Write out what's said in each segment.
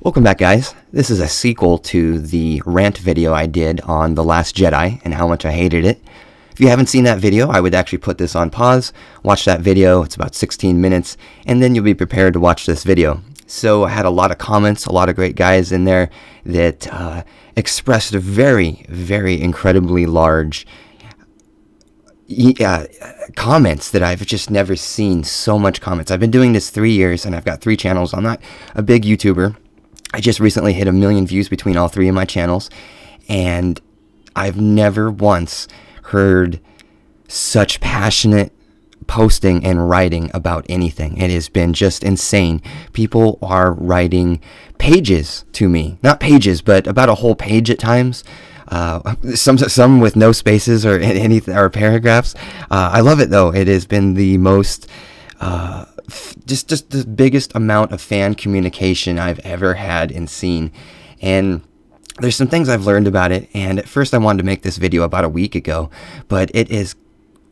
Welcome back, guys. This is a sequel to the Rant video I did on The Last Jedi and how much I hated it. If you haven't seen that video, I would actually put this on pause, watch that video, it's about 16 minutes, and then you'll be prepared to watch this video. So I had a lot of comments, a lot of great guys in there that expressed a very, very incredibly large comments that I've just never seen so much comments. I've been doing this 3 years and I've got 3 channels. I'm not a big YouTuber. I just recently hit 1 million views between all 3 of my channels, and I've never once heard such passionate posting and writing about anything. It has been just insane. People are writing pages to me. Not pages, but about a whole page at times. Some with no spaces or or paragraphs. I love it though. It has been the most just the biggest amount of fan communication I've ever had and seen. And there's some things I've learned about it, and at first I wanted to make this video about a week ago, but it has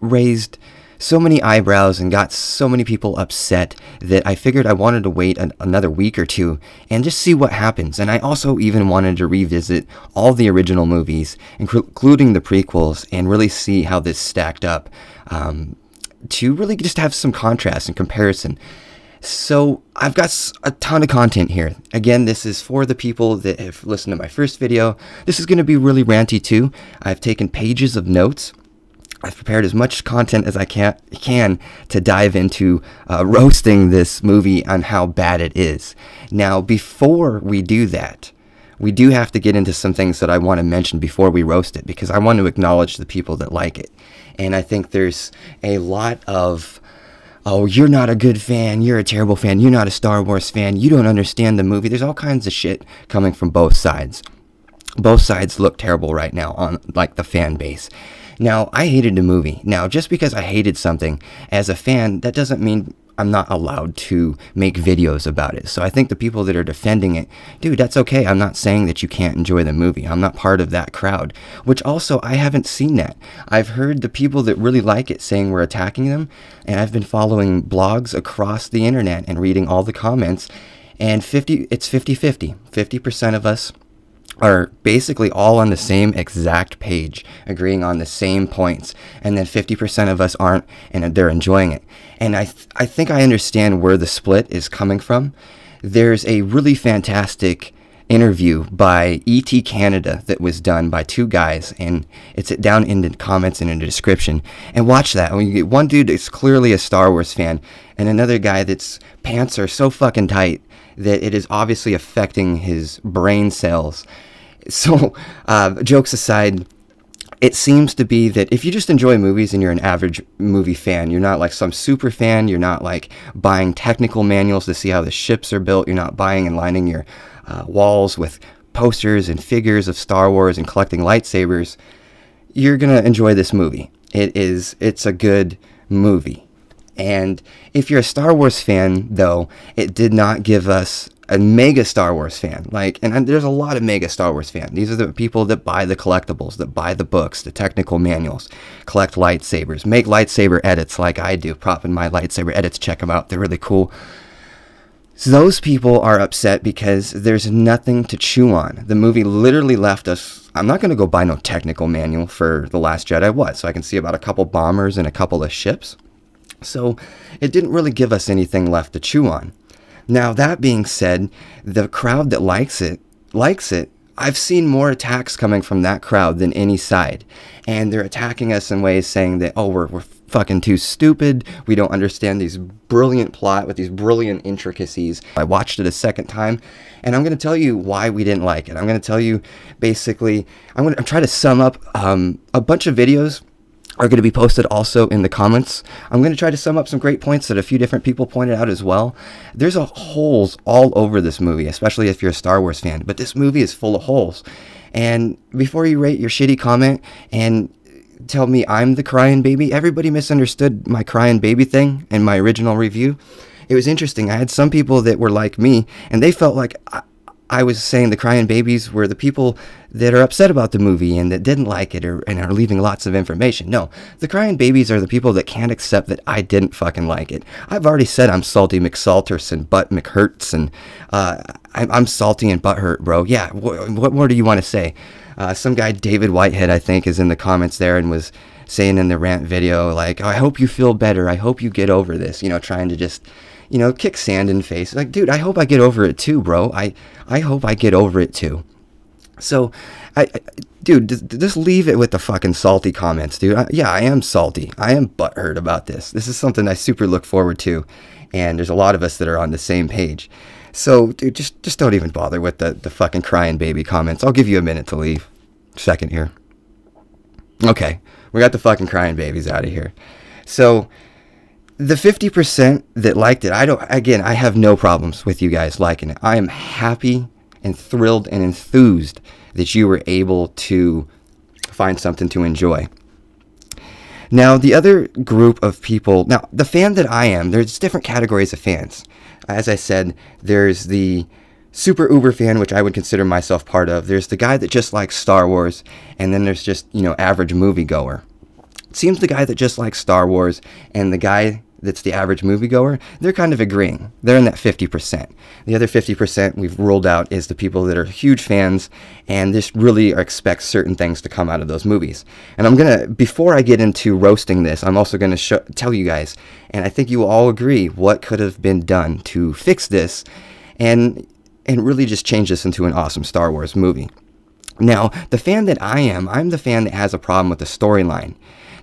raised so many eyebrows and got so many people upset that I figured I wanted to wait another week or two and just see what happens. And I also even wanted to revisit all the original movies, including the prequels, and really see how this stacked up, to really just have some contrast and comparison. So I've got a ton of content here. Again, this is for the people that have listened to my first video. This is going to be really ranty too. I've taken pages of notes. I've prepared as much content as I can to dive into roasting this movie on how bad it is. Now, before we do that, we do have to get into some things that I want to mention before we roast it, because I want to acknowledge the people that like it. And I think there's a lot of, oh, you're not a good fan, you're a terrible fan, you're not a Star Wars fan, you don't understand the movie. There's all kinds of shit coming from both sides. Both sides look terrible right now on like the fan base. Now, I hated the movie. Now, just because I hated something as a fan, that doesn't mean I'm not allowed to make videos about it. So I think the people that are defending it, dude, that's okay. I'm not saying that you can't enjoy the movie. I'm not part of that crowd, which also I haven't seen that. I've heard the people that really like it saying we're attacking them, and I've been following blogs across the internet and reading all the comments, and it's 50-50. 50% of us are basically all on the same exact page, agreeing on the same points, and then 50% of us aren't, and they're enjoying it. And I think I understand where the split is coming from. There's a really fantastic interview by ET Canada that was done by 2 guys, and it's down in the comments and in the description. And watch that. When you get one dude that's clearly a Star Wars fan, and another guy that's pants are so fucking tight that it is obviously affecting his brain cells. So, jokes aside, it seems to be that if you just enjoy movies and you're an average movie fan, you're not like some super fan, you're not like buying technical manuals to see how the ships are built, you're not buying and lining your walls with posters and figures of Star Wars and collecting lightsabers, you're going to enjoy this movie. It's a good movie. And if you're a Star Wars fan, though, it did not give us a mega Star Wars fan. And there's a lot of mega Star Wars fans. These are the people that buy the collectibles, that buy the books, the technical manuals, collect lightsabers, make lightsaber edits like I do, propping my lightsaber edits. Check them out. They're really cool. So those people are upset because there's nothing to chew on. The movie literally left us. I'm not going to go buy no technical manual for The Last Jedi. What? So I can see about a couple bombers and a couple of ships. So it didn't really give us anything left to chew on. Now, that being said, the crowd that likes it. I've seen more attacks coming from that crowd than any side. And they're attacking us in ways saying that, oh, we're fucking too stupid. We don't understand these brilliant plot with these brilliant intricacies. I watched it a second time, and I'm going to tell you why we didn't like it. I'm going to tell you, basically, I'm trying to sum up a bunch of videos are going to be posted also in the comments. I'm going to try to sum up some great points that a few different people pointed out as well. There's holes all over this movie, especially if you're a Star Wars fan, but this movie is full of holes. And before you rate your shitty comment and tell me I'm the crying baby, everybody misunderstood my crying baby thing in my original review. It was interesting. I had some people that were like me, and they felt like I was saying the crying babies were the people that are upset about the movie and that didn't like it and are leaving lots of information. No, the crying babies are the people that can't accept that I didn't fucking like it. I've already said I'm salty McSalters and butt McHurts, and I'm salty and butthurt, bro. Yeah, what more do you want to say? Some guy, David Whitehead, I think, is in the comments there and was saying in the Rant video, like, oh, I hope you feel better. I hope you get over this, trying to just, kick sand in the face. Like, dude, I hope I get over it too, bro. I hope I get over it too. So, dude, just leave it with the fucking salty comments, dude. Yeah, I am salty. I am butthurt about this. This is something I super look forward to, and there's a lot of us that are on the same page. So, dude, just don't even bother with the fucking crying baby comments. I'll give you a minute to leave. Second here. Okay, we got the fucking crying babies out of here. So, the 50% that liked it, I have no problems with you guys liking it. I am happy and thrilled and enthused that you were able to find something to enjoy. Now, the other group of people, the fan that I am, there's different categories of fans. As I said, there's the super uber fan, which I would consider myself part of. There's the guy that just likes Star Wars, and then there's just, average moviegoer. It seems the guy that just likes Star Wars and the guy that's the average moviegoer, they're kind of agreeing. They're in that 50%. The other 50% we've ruled out is the people that are huge fans and just really expect certain things to come out of those movies. And before I get into roasting this, I'm also going to tell you guys, and I think you will all agree, what could have been done to fix this and really just change this into an awesome Star Wars movie. Now, the fan that I'm the fan that has a problem with the storyline.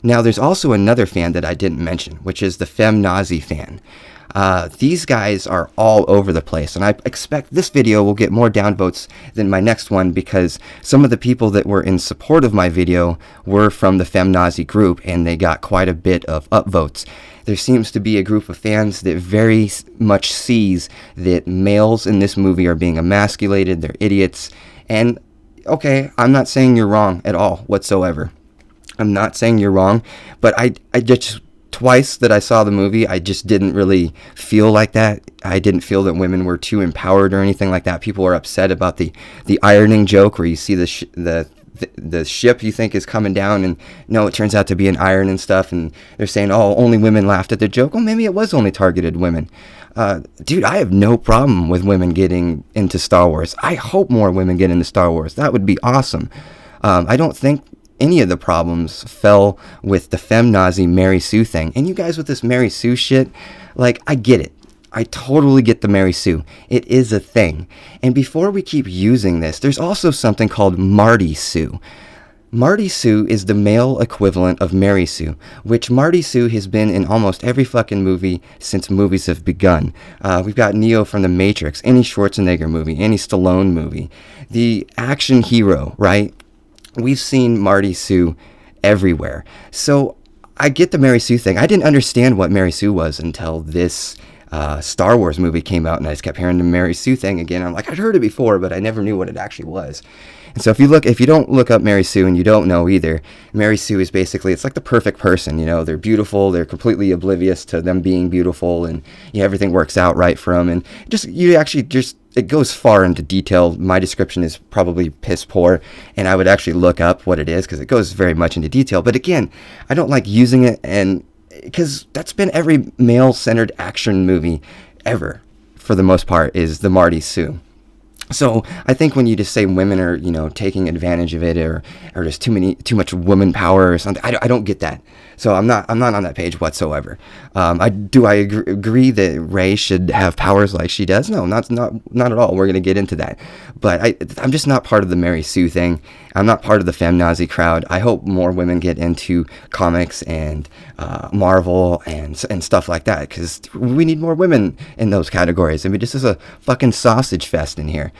Now, there's also another fan that I didn't mention, which is the feminazi fan. These guys are all over the place, and I expect this video will get more downvotes than my next one because some of the people that were in support of my video were from the feminazi group, and they got quite a bit of upvotes. There seems to be a group of fans that very much sees that males in this movie are being emasculated, they're idiots, and okay, I'm not saying you're wrong at all whatsoever. I'm not saying you're wrong, but I just, twice that I saw the movie, I just didn't really feel like that. I didn't feel that women were too empowered or anything like that. People are upset about the ironing joke where you see the ship you think is coming down, and no, it turns out to be an iron and stuff, and they're saying, oh, only women laughed at the joke. Well, maybe it was only targeted women. Dude, I have no problem with women getting into Star Wars. I hope more women get into Star Wars. That would be awesome. I don't think any of the problems fell with the feminazi Mary Sue thing. And you guys with this Mary Sue shit, like, I get it. I totally get the Mary Sue. It is a thing. And before we keep using this, there's also something called Marty Sue. Marty Sue is the male equivalent of Mary Sue, which Marty Sue has been in almost every fucking movie since movies have begun. We've got Neo from The Matrix, any Schwarzenegger movie, any Stallone movie. The action hero, right? We've seen Marty Sue everywhere. So I get the Mary Sue thing. I didn't understand what Mary Sue was until this Star Wars movie came out, and I just kept hearing the Mary Sue thing again. I'm like, I'd heard it before, but I never knew what it actually was. And so if you don't look up Mary Sue and you don't know either, Mary Sue is basically, it's like the perfect person. They're beautiful, they're completely oblivious to them being beautiful, and everything works out right for them. And it goes far into detail. My description is probably piss poor, and I would actually look up what it is because it goes very much into detail. But again, I don't like using it, and because that's been every male-centered action movie ever, for the most part, is the Marty Sue. So I think when you just say women are, taking advantage of it, or there's too much woman power or something, I don't get that. So I'm not on that page whatsoever. I agree that Rey should have powers like she does? No, not at all. We're gonna get into that, but I'm just not part of the Mary Sue thing. I'm not part of the feminazi crowd. I hope more women get into comics and Marvel and stuff like that, because we need more women in those categories. I mean, this is a fucking sausage fest in here.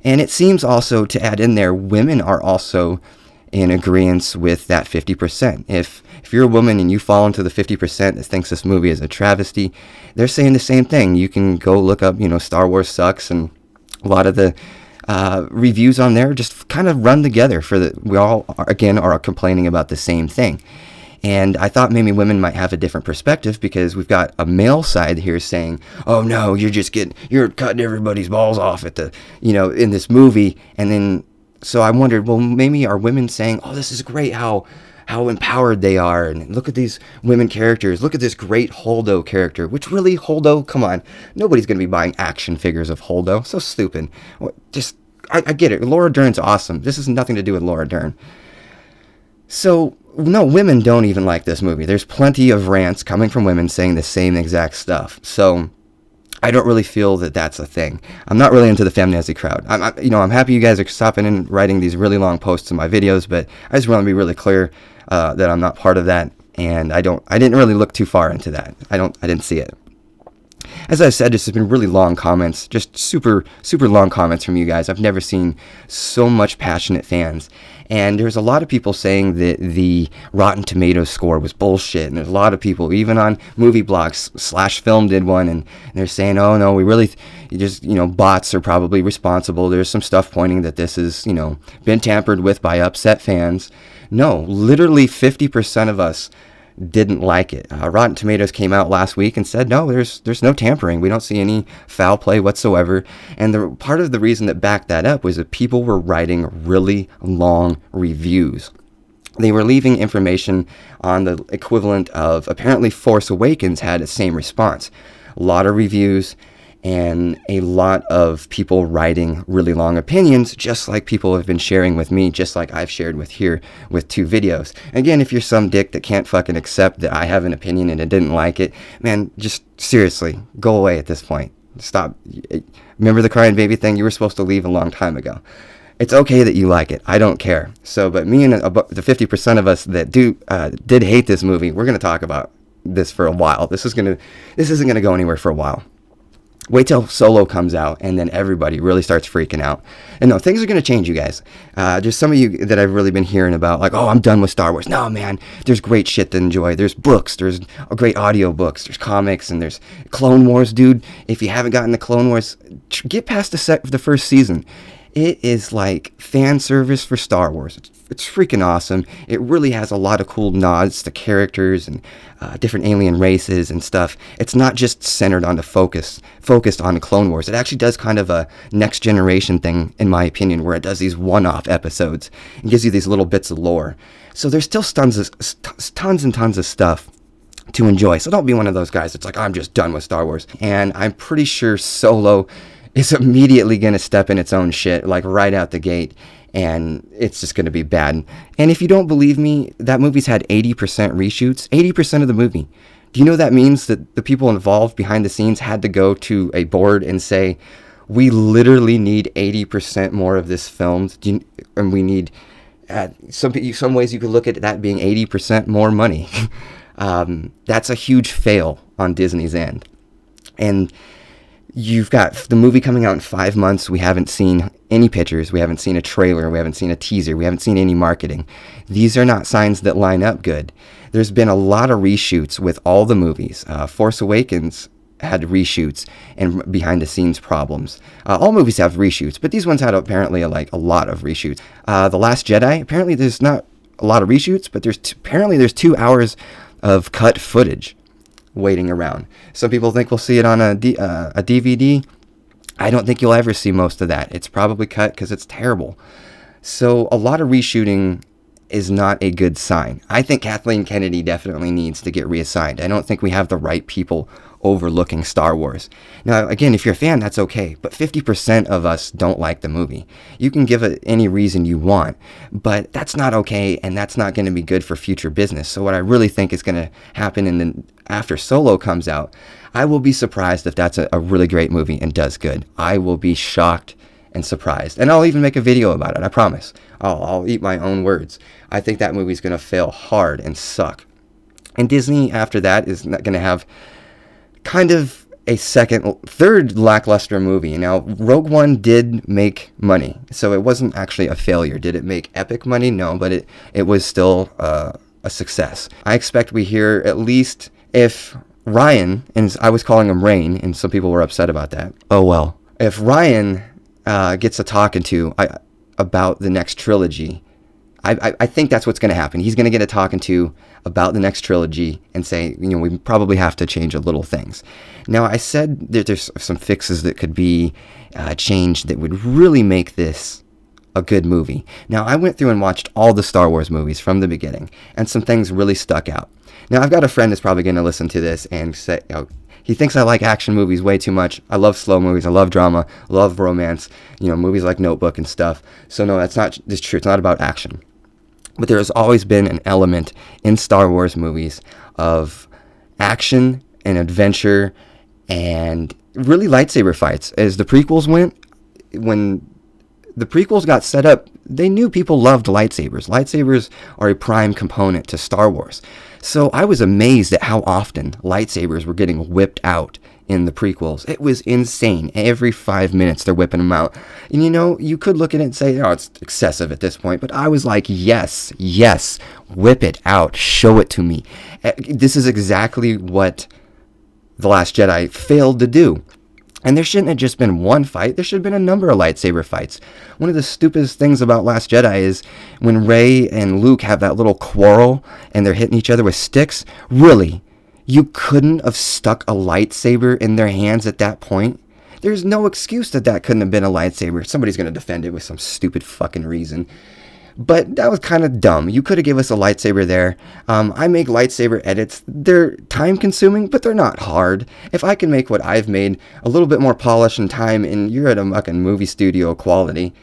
And it seems also, to add in there, women are also in agreement with that 50%. If you're a woman and you fall into the 50% that thinks this movie is a travesty, they're saying the same thing. You can go look up, Star Wars sucks, and a lot of the reviews on there just kind of run together we all, again, are complaining about the same thing. And I thought maybe women might have a different perspective, because we've got a male side here saying, oh no, you're cutting everybody's balls off at the, in this movie. And then, so I wondered, well, maybe are women saying, oh, this is great how empowered they are, and look at these women characters, look at this great Holdo character, which really, Holdo, come on, nobody's going to be buying action figures of Holdo, so stupid. I get it, Laura Dern's awesome, this has nothing to do with Laura Dern. So, no, women don't even like this movie. There's plenty of rants coming from women saying the same exact stuff, so I don't really feel that that's a thing. I'm not really into the feminazi crowd. I'm happy you guys are stopping and writing these really long posts in my videos, but I just want to be really clear that I'm not part of that, and I didn't really look too far into that. I didn't see it. As I've said, this has been really long comments, just super, super long comments from you guys. I've never seen so much passionate fans. And there's a lot of people saying that the Rotten Tomatoes score was bullshit. And there's a lot of people, even on movie blogs, /film did one, and they're saying, oh no, bots are probably responsible. There's some stuff pointing that this has, been tampered with by upset fans. No, literally 50% of us didn't like it. Rotten Tomatoes came out last week and said, no, there's no tampering. We don't see any foul play whatsoever. And part of the reason that backed that up was that people were writing really long reviews. They were leaving information on the equivalent of, apparently Force Awakens had the same response. A lot of reviews and a lot of people writing really long opinions, just like people have been sharing with me, just like I've shared with 2 videos. Again, if you're some dick that can't fucking accept that I have an opinion and I didn't like it, man, just seriously, go away at this point. Stop. Remember the crying baby thing? You were supposed to leave a long time ago. It's okay that you like it. I don't care. So, but me and the 50% of us that did hate this movie, we're going to talk about this for a while. This isn't going to go anywhere for a while. Wait till Solo comes out, and then everybody really starts freaking out. And no, things are going to change, you guys. Just some of you that I've really been hearing about, like, oh, I'm done with Star Wars. No, man, there's great shit to enjoy. There's books, there's great audiobooks, there's comics, and there's Clone Wars, dude. If you haven't gotten the Clone Wars, get past the first season. It is like fan service for Star Wars. It's freaking awesome. It really has a lot of cool nods to characters and different alien races and stuff. It's not just centered on focused on Clone Wars. It actually does kind of a next generation thing, in my opinion, where it does these one-off episodes and gives you these little bits of lore. So there's still tons and tons of stuff to enjoy. So don't be one of those guys that's like, I'm just done with Star Wars. And I'm pretty sure Solo is immediately going to step in its own shit, like right out the gate, and it's just going to be bad. And if you don't believe me, that movie's had 80% reshoots, 80% of the movie. Do you know that means that the people involved behind the scenes had to go to a board and say, we literally need 80% more of this filmed, and we need, some ways you could look at that being 80% more money. That's a huge fail on Disney's end. And you've got the movie coming out in 5 months. We haven't seen any pictures. We haven't seen a trailer. We haven't seen a teaser. We haven't seen any marketing. These are not signs that line up good. There's been a lot of reshoots with all the movies. Force Awakens had reshoots and behind-the-scenes problems. All movies have reshoots, but these ones had apparently a lot of reshoots. The Last Jedi, apparently there's not a lot of reshoots, but apparently there's 2 hours of cut footage waiting around. Some people think we'll see it on a DVD. I don't think you'll ever see most of that. It's probably cut because it's terrible. So a lot of reshooting is not a good sign. I think Kathleen Kennedy definitely needs to get reassigned. I don't think we have the right people overlooking Star Wars. Now, again, if you're a fan, that's okay, but 50% of us don't like the movie. You can give it any reason you want, but that's not okay, and that's not going to be good for future business. So what I really think is going to happen after Solo comes out, I will be surprised if that's a really great movie and does good. I will be shocked and surprised, and I'll even make a video about it, I promise. I'll eat my own words. I think that movie's going to fail hard and suck. And Disney, after that, is not going to have kind of a third lackluster movie. Now, Rogue One did make money, so it wasn't actually a failure. Did it make epic money? No, but it was still a success. I expect we hear, at least if Ryan, and I was calling him Rain, and some people were upset about that. Oh well. If Ryan gets a talking to about the next trilogy, I think that's what's going to happen. He's going to get a talking to about the next trilogy and say, we probably have to change a little things. Now, I said that there's some fixes that could be changed that would really make this a good movie. Now, I went through and watched all the Star Wars movies from the beginning, and some things really stuck out. Now, I've got a friend that's probably going to listen to this and say, he thinks I like action movies way too much. I love slow movies. I love drama. I love romance. Movies like Notebook and stuff. So no, that's not just true. It's not about action. But there has always been an element in Star Wars movies of action and adventure and really lightsaber fights. As the prequels went, when the prequels got set up, they knew people loved lightsabers. Lightsabers are a prime component to Star Wars. So I was amazed at how often lightsabers were getting whipped out in the prequels. It was insane. Every 5 minutes they're whipping them out. And you could look at it and say, it's excessive at this point. But I was like, yes, whip it out. Show it to me. This is exactly what The Last Jedi failed to do. And there shouldn't have just been one fight. There should have been a number of lightsaber fights. One of the stupidest things about Last Jedi is when Rey and Luke have that little quarrel and they're hitting each other with sticks. Really? You couldn't have stuck a lightsaber in their hands at that point? There's no excuse that couldn't have been a lightsaber. Somebody's going to defend it with some stupid fucking reason. But that was kind of dumb. You could have given us a lightsaber there. I make lightsaber edits. They're time consuming, but they're not hard. If I can make what I've made a little bit more polish and time, and you're at a fucking movie studio quality.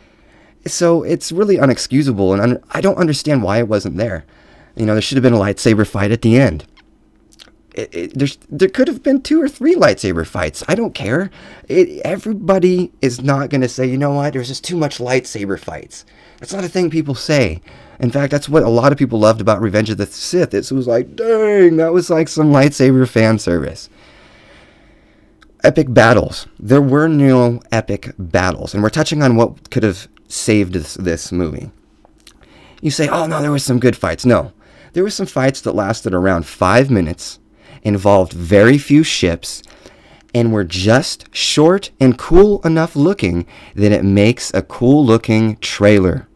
So it's really unexcusable, and I don't understand why it wasn't there. There should have been a lightsaber fight at the end. There could have been 2 or 3 lightsaber fights. I don't care. Everybody is not going to say, there's just too much lightsaber fights. That's not a thing people say. In fact, that's what a lot of people loved about Revenge of the Sith. It was like, dang, that was like some lightsaber fan service. Epic battles. There were no epic battles. And we're touching on what could have saved this movie. You say, oh no, there were some good fights. No. There were some fights that lasted around 5 minutes, involved very few ships, and were just short and cool enough looking that it makes a cool looking trailer.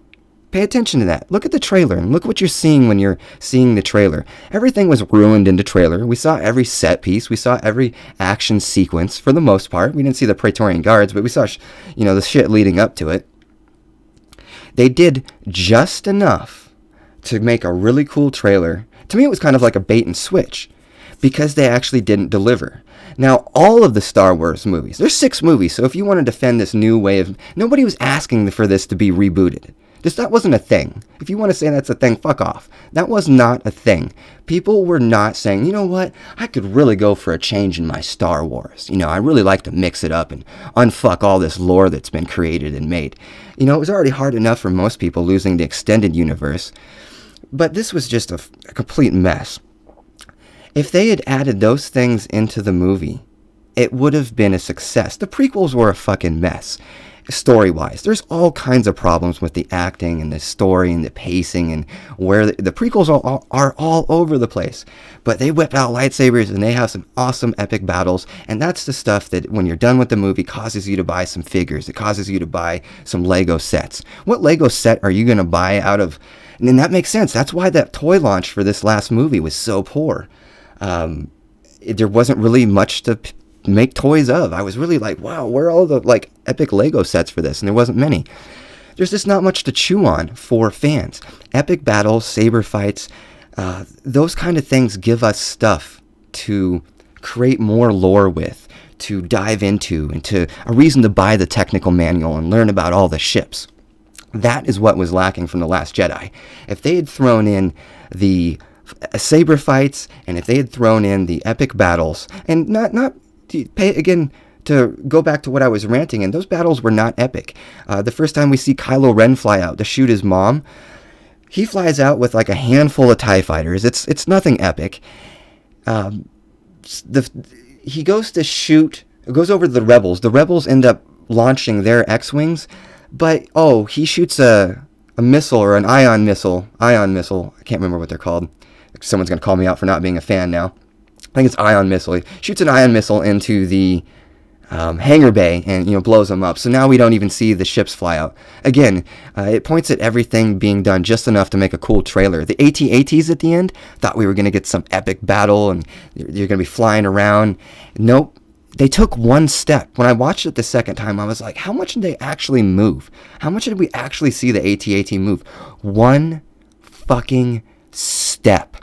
Pay attention to that. Look at the trailer and look what you're seeing when you're seeing the trailer. Everything was ruined in the trailer. We saw every set piece. We saw every action sequence for the most part. We didn't see the Praetorian Guards, but we saw, the shit leading up to it. They did just enough to make a really cool trailer. To me, it was kind of like a bait and switch because they actually didn't deliver. Now, all of the Star Wars movies, there's 6 movies, so if you want to defend this new way of... Nobody was asking for this to be rebooted. That wasn't a thing. If you want to say that's a thing, fuck off. That was not a thing. People were not saying, you know what, I could really go for a change in my Star Wars. I really like to mix it up and unfuck all this lore that's been created and made. It was already hard enough for most people losing the extended universe. But this was just a complete mess. If they had added those things into the movie, it would have been a success. The prequels were a fucking mess. Story-wise, there's all kinds of problems with the acting and the story and the pacing and where the prequels are all over the place. But they whip out lightsabers and they have some awesome epic battles, and that's the stuff that when you're done with the movie causes you to buy some figures. It causes you to buy some Lego sets. What Lego set are you going to buy out of... And that makes sense. That's why that toy launch for this last movie was so poor. There wasn't really much to make toys of. I was really like, wow, where are all the epic Lego sets for this? And there wasn't many. There's just not much to chew on for fans. Epic battles, saber fights, those kind of things give us stuff to create more lore with, to dive into, and to a reason to buy the technical manual and learn about all the ships. That is what was lacking from The Last Jedi. If they had thrown in the saber fights, and if they had thrown in the epic battles, and not pay again to go back to what I was ranting in, those battles were not epic. The first time we see Kylo Ren fly out to shoot his mom, he flies out with like a handful of TIE fighters. It's nothing epic. He goes to shoot, goes over to the rebels. The rebels end up launching their X-Wings, but he shoots a missile or an ion missile. I can't remember what they're called. Someone's going to call me out for not being a fan now. I think it's ion missile. He shoots an ion missile into the hangar bay and blows them up. So now we don't even see the ships fly out. Again, it points at everything being done just enough to make a cool trailer. The AT-ATs at the end, thought we were going to get some epic battle and you're going to be flying around. Nope. They took one step. When I watched it the second time, I was like, how much did they actually move? How much did we actually see the AT-AT move? One fucking step.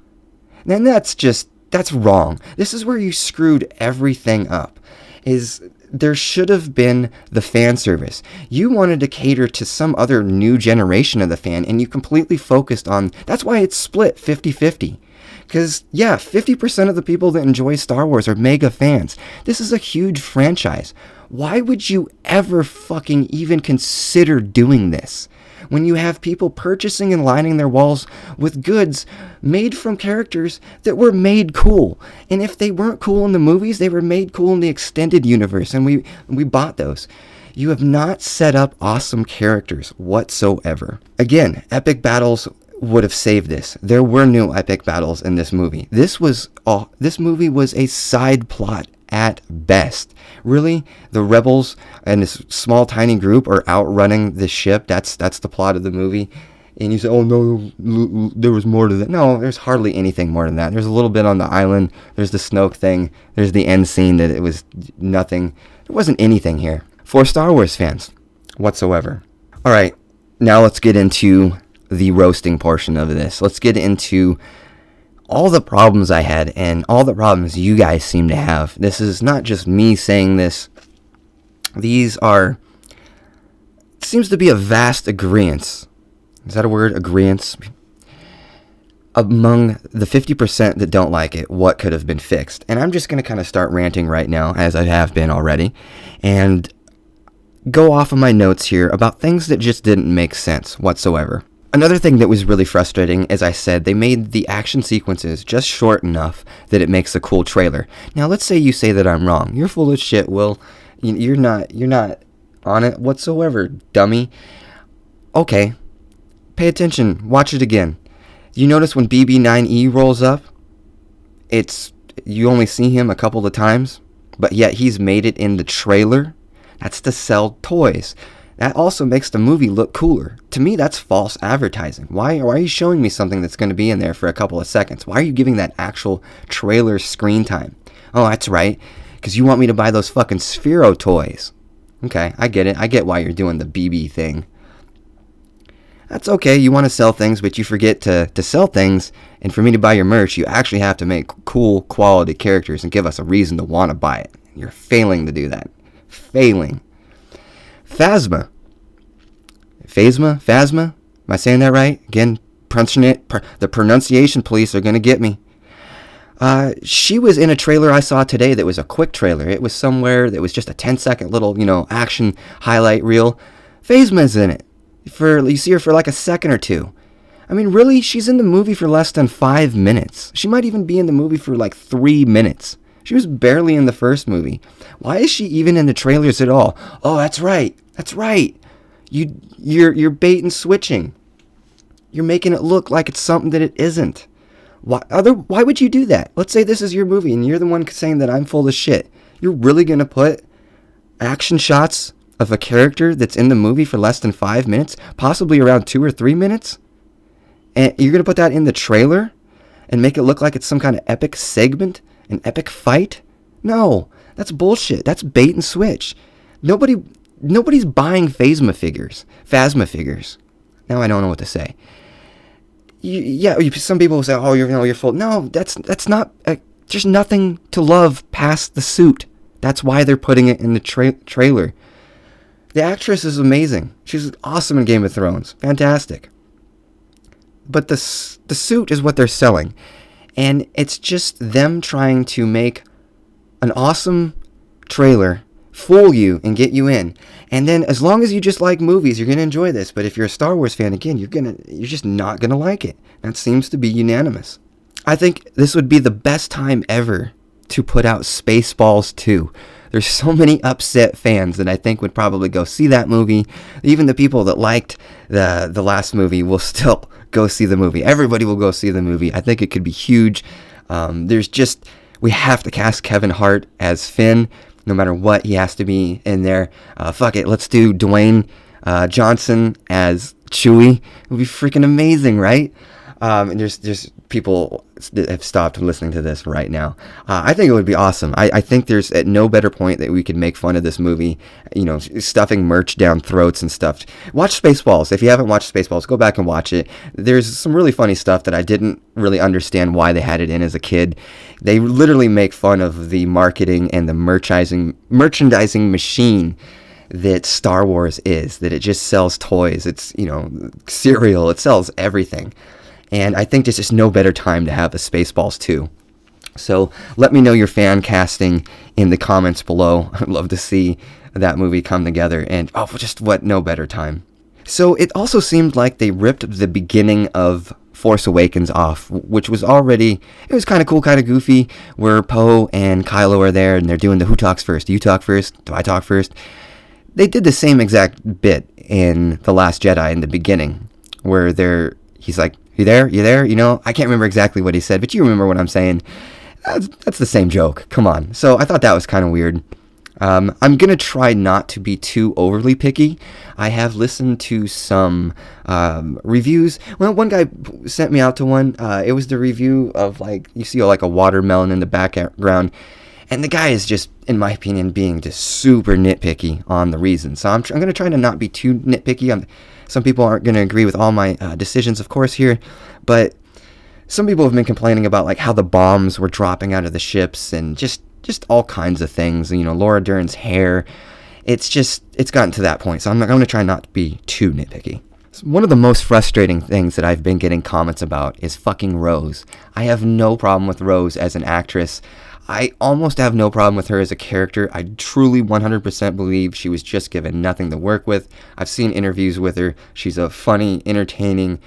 And that's wrong. This is where you screwed everything up. There should have been the fan service. You wanted to cater to some other new generation of the fan, and you completely focused on... That's why it's split 50-50. Because, 50% of the people that enjoy Star Wars are mega fans. This is a huge franchise. Why would you ever fucking even consider doing this? When you have people purchasing and lining their walls with goods made from characters that were made cool. And if they weren't cool in the movies, they were made cool in the extended universe, and we bought those. You have not set up awesome characters whatsoever. Again, epic battles would have saved this. There were no epic battles in this movie. This movie was a side plot at best. Really, the rebels and this small tiny group are outrunning the ship. That's the plot of the movie. And you say, oh no, there was more to that. No, there's hardly anything more than that. There's a little bit on the island. There's the Snoke thing. There's the end scene that it was nothing. There wasn't anything here for Star Wars fans whatsoever. All right, now let's get into the roasting portion of this. Let's get into all the problems I had and all the problems you guys seem to have. This is not just me saying this. Seems to be a vast agreement. Is that a word? Agreement? Among the 50% that don't like it, what could have been fixed? And I'm just going to kind of start ranting right now, as I have been already, and go off of my notes here about things that just didn't make sense whatsoever. Another thing that was really frustrating, as I said, they made the action sequences just short enough that it makes a cool trailer. Now, let's say you say that I'm wrong. You're full of shit, Will. You're not on it whatsoever, dummy. Okay, pay attention. Watch it again. You notice when BB-9E rolls up, you only see him a couple of times, but yet he's made it in the trailer. That's to sell toys. That also makes the movie look cooler. To me, that's false advertising. Why are you showing me something that's going to be in there for a couple of seconds? Why are you giving that actual trailer screen time? Oh, that's right, because you want me to buy those fucking Sphero toys. Okay, I get it. I get why you're doing the BB thing. That's okay. You want to sell things, but you forget to sell things. And for me to buy your merch, you actually have to make cool, quality characters and give us a reason to want to buy it. You're failing to do that. Failing. Phasma. Am I saying that right? Again, the pronunciation police are going to get me. She was in a trailer I saw today that was a quick trailer. It was somewhere that was just a 10-second little, action highlight reel. Phasma's in it. You see her for like a second or two. I mean, really? She's in the movie for less than 5 minutes. She might even be in the movie for like 3 minutes. She was barely in the first movie. Why is she even in the trailers at all? Oh, that's right. You're bait and switching. You're making it look like it's something that it isn't. Why would you do that? Let's say this is your movie and you're the one saying that I'm full of shit. You're really going to put action shots of a character that's in the movie for less than 5 minutes, possibly around 2 or 3 minutes? And you're going to put that in the trailer and make it look like it's some kind of epic segment? An epic fight? No, that's bullshit. That's bait and switch. Nobody's buying Phasma figures. Now I don't know what to say. Some people will say, "Oh, you're full." No, that's not. There's nothing to love past the suit. That's why they're putting it in the trailer. The actress is amazing. She's awesome in Game of Thrones. Fantastic. But the suit is what they're selling. And it's just them trying to make an awesome trailer, fool you, and get you in. And then as long as you just like movies, you're going to enjoy this. But if you're a Star Wars fan, again, you're just not going to like it. That seems to be unanimous. I think this would be the best time ever to put out Spaceballs 2. There's so many upset fans that I think would probably go see that movie. Even the people that liked the last movie will still go see the movie. Everybody will go see the movie. I think it could be huge. We have to cast Kevin Hart as Finn. no matter what, he has to be in there. Fuck it, let's do Dwayne Johnson as Chewie. It would be freaking amazing, right? And there's people that have stopped listening to this right now. I think it would be awesome. I think there's at no better point that we could make fun of this movie, stuffing merch down throats and stuff. Watch Spaceballs. If you haven't watched Spaceballs, go back and watch it. There's some really funny stuff that I didn't really understand why they had it in as a kid. They literally make fun of the marketing and the merchandising machine that Star Wars is, that it just sells toys. It's, cereal. It sells everything. And I think there's just no better time to have a Spaceballs 2. So let me know your fan casting in the comments below. I'd love to see that movie come together. And no better time. So it also seemed like they ripped the beginning of Force Awakens off, which was it was kind of cool, kind of goofy, where Poe and Kylo are there and they're doing the who talks first? Do you talk first? Do I talk first? They did the same exact bit in The Last Jedi in the beginning, where he's like, You there? I can't remember exactly what he said, but you remember what I'm saying. That's the same joke. Come on. So I thought that was kind of weird. I'm going to try not to be too overly picky. I have listened to some reviews. Well, one guy sent me out to one. It was the review of, you see a watermelon in the background. And the guy is just, in my opinion, being just super nitpicky on the reasons. So I'm going to try to not be too nitpicky. Some people aren't going to agree with all my decisions, of course, here. But some people have been complaining about how the bombs were dropping out of the ships and just all kinds of things. Laura Dern's hair. It's gotten to that point. So I'm going to try not to be too nitpicky. So one of the most frustrating things that I've been getting comments about is fucking Rose. I have no problem with Rose as an actress. I almost have no problem with her as a character. I truly 100% believe she was just given nothing to work with. I've seen interviews with her. She's a funny, entertaining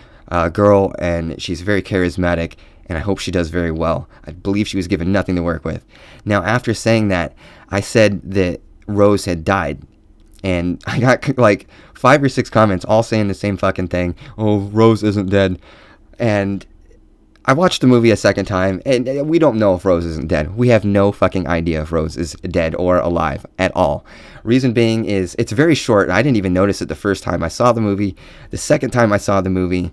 girl, and she's very charismatic, and I hope she does very well. I believe she was given nothing to work with. Now, after saying that, I said that Rose had died, and I got 5 or 6 comments all saying the same fucking thing. Oh, Rose isn't dead. And I watched the movie a second time, and we don't know if Rose isn't dead. We have no fucking idea if Rose is dead or alive at all. Reason being is it's very short, and I didn't even notice it the first time I saw the movie. The second time I saw the movie,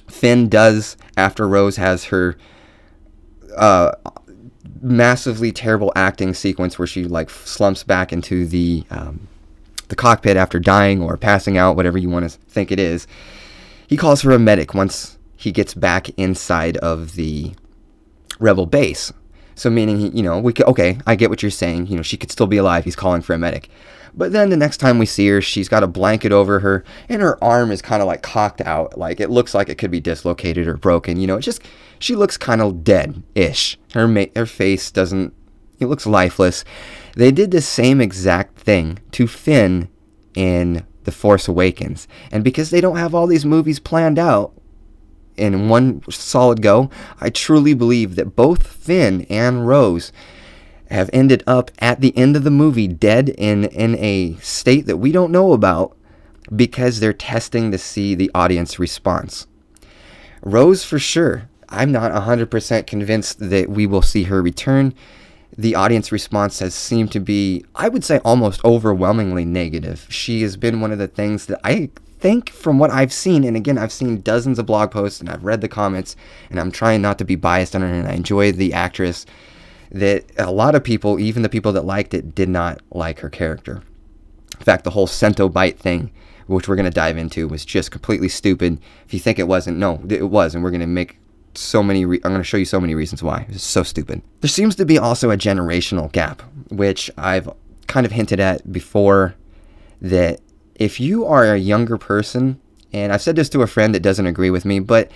Finn does, after Rose has her massively terrible acting sequence where she slumps back into the cockpit after dying or passing out, whatever you want to think it is. He calls her a medic once he gets back inside of the rebel base. So meaning, I get what you're saying. She could still be alive. He's calling for a medic. But then the next time we see her, she's got a blanket over her, and her arm is kind of cocked out. It looks like it could be dislocated or broken. She looks kind of dead-ish. Her face doesn't, it looks lifeless. They did the same exact thing to Finn in The Force Awakens. And because they don't have all these movies planned out in one solid go, I truly believe that both Finn and Rose have ended up at the end of the movie dead in a state that we don't know about because they're testing to see the audience response. Rose, for sure, I'm not 100% convinced that we will see her return. The audience response has seemed to be, I would say, almost overwhelmingly negative. She has been one of the things that I think, from what I've seen, and again, I've seen dozens of blog posts and I've read the comments, and I'm trying not to be biased on her, and I enjoy the actress, that a lot of people, even the people that liked it, did not like her character. In fact, the whole Centobite thing, which we're going to dive into, was just completely stupid. If you think it wasn't, no, it was, and we're going to make I'm going to show you so many reasons why. It's so stupid. There seems to be also a generational gap, which I've kind of hinted at before, that if you are a younger person, and I've said this to a friend that doesn't agree with me, but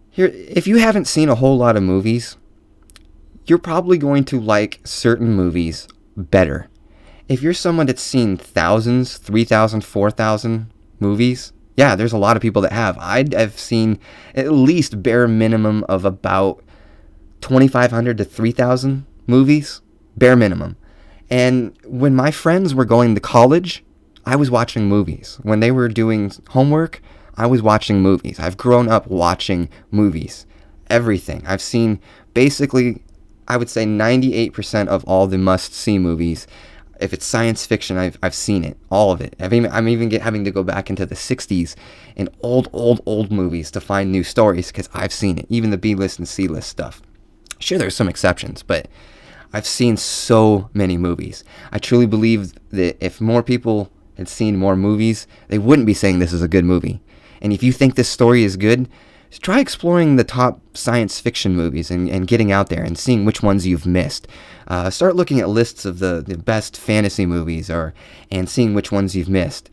here, if you haven't seen a whole lot of movies, you're probably going to like certain movies better. If you're someone that's seen thousands, 3,000, 4,000 movies, yeah, there's a lot of people that have. I've seen at least bare minimum of about 2,500 to 3,000 movies, bare minimum. And when my friends were going to college, I was watching movies. When they were doing homework, I was watching movies. I've grown up watching movies. Everything. I've seen basically I would say 98% of all the must-see movies. If it's science fiction, I've seen it, all of it. I'm even having to go back into the 60s and old movies to find new stories because I've seen it, even the B-list and C-list stuff. Sure, there's some exceptions, but I've seen so many movies. I truly believe that if more people had seen more movies, they wouldn't be saying this is a good movie. And if you think this story is good, try exploring the top science fiction movies and getting out there and seeing which ones you've missed. Start looking at lists of the best fantasy movies and seeing which ones you've missed.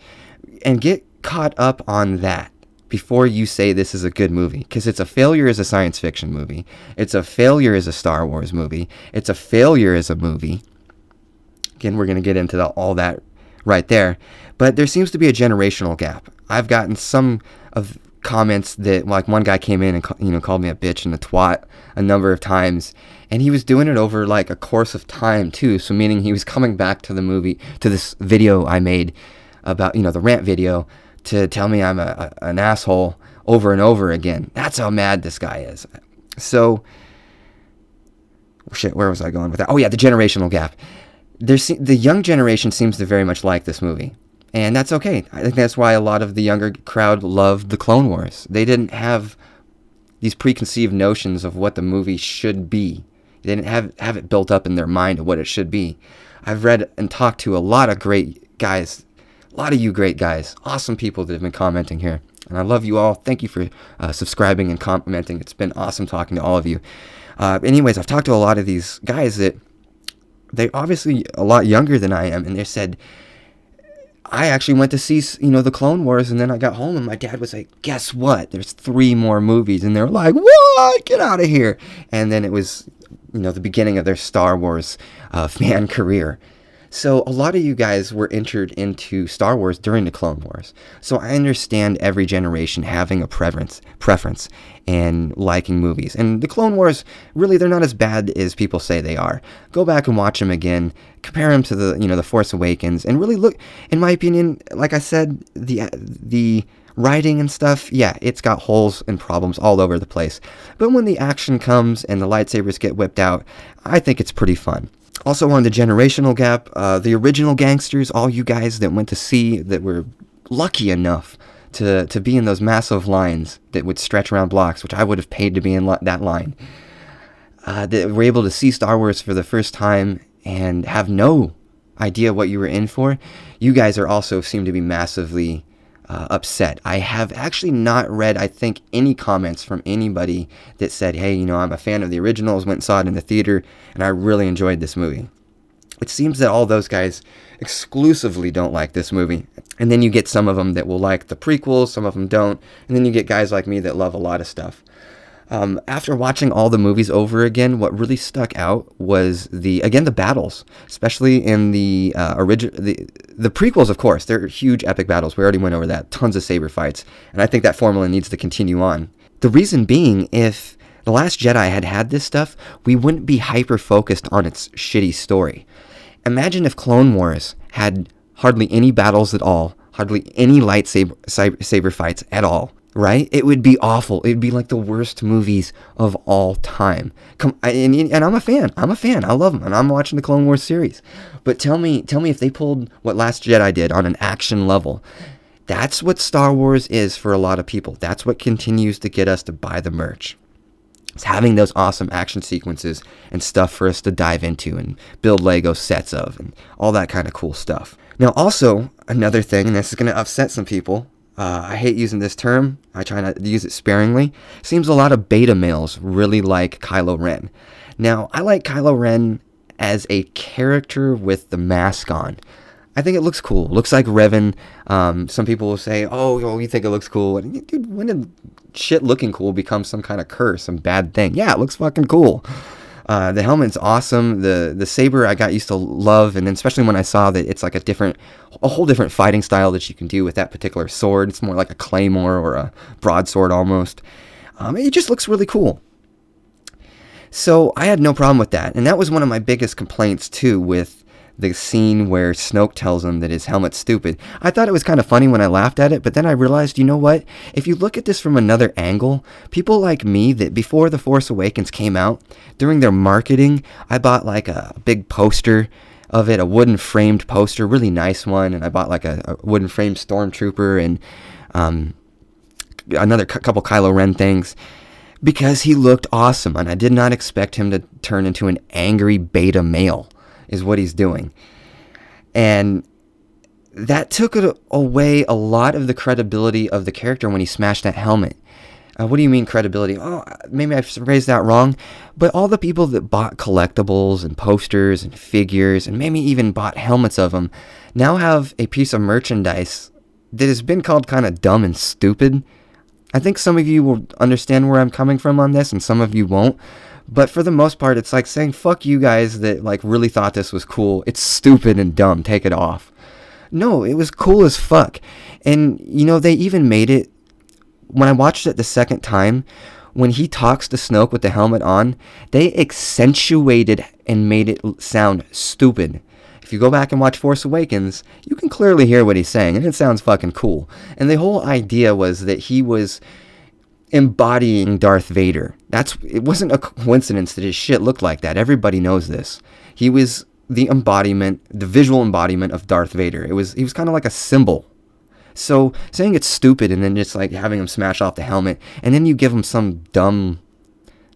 And get caught up on that before you say this is a good movie. Because it's a failure as a science fiction movie. It's a failure as a Star Wars movie. It's a failure as a movie. Again, we're going to get into all that right there. But there seems to be a generational gap. I've gotten some of comments that, like, one guy came in and called me a bitch and a twat a number of times, and he was doing it over like a course of time too, so meaning he was coming back to the movie, to this video I made about, the Rant video, to tell me I'm an asshole over and over again. That's how mad this guy is. So shit, where was I going with that? Oh yeah, the generational gap. The young generation seems to very much like this movie. And that's okay. I think that's why a lot of the younger crowd loved the Clone Wars. They didn't have these preconceived notions of what the movie should be. They didn't have it built up in their mind of what it should be. I've read and talked to a lot of great guys, a lot of you great guys, awesome people that have been commenting here. And I love you all. Thank you for subscribing and commenting. It's been awesome talking to all of you. Anyways, I've talked to a lot of these guys that they're obviously a lot younger than I am, and they said, I actually went to see, the Clone Wars, and then I got home, and my dad was like, guess what? There's 3 more movies. And they were like, what? Get out of here. And then it was, the beginning of their Star Wars fan career. So a lot of you guys were entered into Star Wars during the Clone Wars. So I understand every generation having a preference and liking movies. And the Clone Wars, really, they're not as bad as people say they are. Go back and watch them again. Compare them to the Force Awakens, and really look. In my opinion, like I said, the writing and stuff, yeah, it's got holes and problems all over the place. But when the action comes and the lightsabers get whipped out, I think it's pretty fun. Also, on the generational gap, the original gangsters, all you guys that went to see, that were lucky enough to be in those massive lines that would stretch around blocks, which I would have paid to be in that line, that were able to see Star Wars for the first time and have no idea what you were in for, you guys are also seem to be massively upset. I have actually not read, I think, any comments from anybody that said, hey, I'm a fan of the originals, went and saw it in the theater, and I really enjoyed this movie. It seems that all those guys exclusively don't like this movie. And then you get some of them that will like the prequels, some of them don't, and then you get guys like me that love a lot of stuff. After watching all the movies over again, what really stuck out was the battles, especially in the prequels. Of course, they're huge epic battles. We already went over that. Tons of saber fights, and I think that formula needs to continue on. The reason being, if The Last Jedi had this stuff, we wouldn't be hyper focused on its shitty story. Imagine if Clone Wars had hardly any battles at all, hardly any lightsaber fights at all. Right? It would be awful. It would be like the worst movies of all time. And I'm a fan. I love them, and I'm watching the Clone Wars series. But tell me if they pulled what Last Jedi did on an action level. That's what Star Wars is for a lot of people. That's what continues to get us to buy the merch. It's having those awesome action sequences and stuff for us to dive into and build Lego sets of and all that kind of cool stuff. Now, also, another thing, and this is going to upset some people, I hate using this term. I try not to use it sparingly. Seems a lot of beta males really like Kylo Ren. Now, I like Kylo Ren as a character with the mask on. I think it looks cool. Looks like Revan. Some people will say, oh, you think it looks cool. Dude, when did shit looking cool become some kind of curse, some bad thing? Yeah, it looks fucking cool. The helmet's awesome. The saber I got used to love, and then especially when I saw that it's like a whole different fighting style that you can do with that particular sword. It's more like a claymore or a broadsword almost. It just looks really cool. So I had no problem with that, and that was one of my biggest complaints too with the scene where Snoke tells him that his helmet's stupid. I thought it was kind of funny when I laughed at it, but then I realized, you know what? If you look at this from another angle, people like me that before The Force Awakens came out, during their marketing, I bought like a big poster of it, a wooden framed poster, really nice one, and I bought like a wooden framed Stormtrooper and another couple Kylo Ren things, because he looked awesome, and I did not expect him to turn into an angry beta male, is what he's doing. And that took away a lot of the credibility of the character when he smashed that helmet. What do you mean credibility? Oh, maybe I phrased that wrong. But all the people that bought collectibles and posters and figures and maybe even bought helmets of them now have a piece of merchandise that has been called kind of dumb and stupid. I think some of you will understand where I'm coming from on this and some of you won't. But for the most part, it's like saying, fuck you guys that like really thought this was cool. It's stupid and dumb. Take it off. No, it was cool as fuck. And, you know, they even made it, when I watched it the second time, when he talks to Snoke with the helmet on, they accentuated and made it sound stupid. If you go back and watch Force Awakens, you can clearly hear what he's saying, and it sounds fucking cool. And the whole idea was that he was embodying Darth Vader. It wasn't a coincidence that his shit looked like that. Everybody knows this. He was the embodiment, the visual embodiment of Darth Vader. He was kind of like a symbol. So saying it's stupid and then just like having him smash off the helmet and then you give him some dumb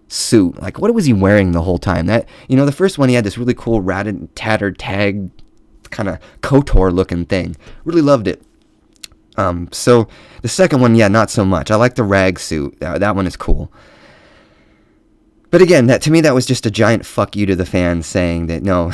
suit. Like, what was he wearing the whole time? That, you know, the first one he had this really cool ratted, tattered, tagged kind of KOTOR looking thing. Really loved it. So the second one, yeah, not so much. I like the rag suit. That one is cool. But again, to me, that was just a giant fuck you to the fans saying that, no,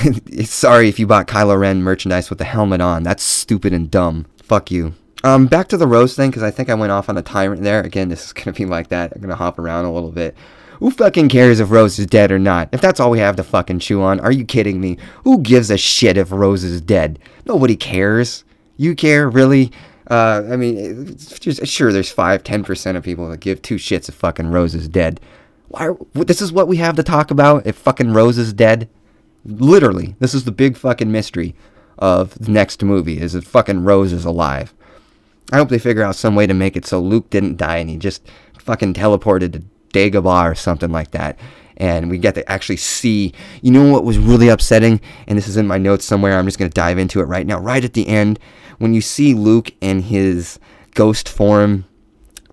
sorry if you bought Kylo Ren merchandise with the helmet on. That's stupid and dumb. Fuck you. Back to the Rose thing, because I think I went off on a tyrant there. Again, this is going to be like that. I'm going to hop around a little bit. Who fucking cares if Rose is dead or not? If that's all we have to fucking chew on, are you kidding me? Who gives a shit if Rose is dead? Nobody cares. You care, really? I mean, sure, there's 5-10% of people that give two shits if fucking Rose is dead. This is what we have to talk about if fucking Rose is dead? Literally, this is the big fucking mystery of the next movie, is that fucking Rose is alive. I hope they figure out some way to make it so Luke didn't die and he just fucking teleported to Dagobah or something like that. And we get to actually see, you know what was really upsetting? And this is in my notes somewhere. I'm just going to dive into it right now. Right at the end, when you see Luke in his ghost form,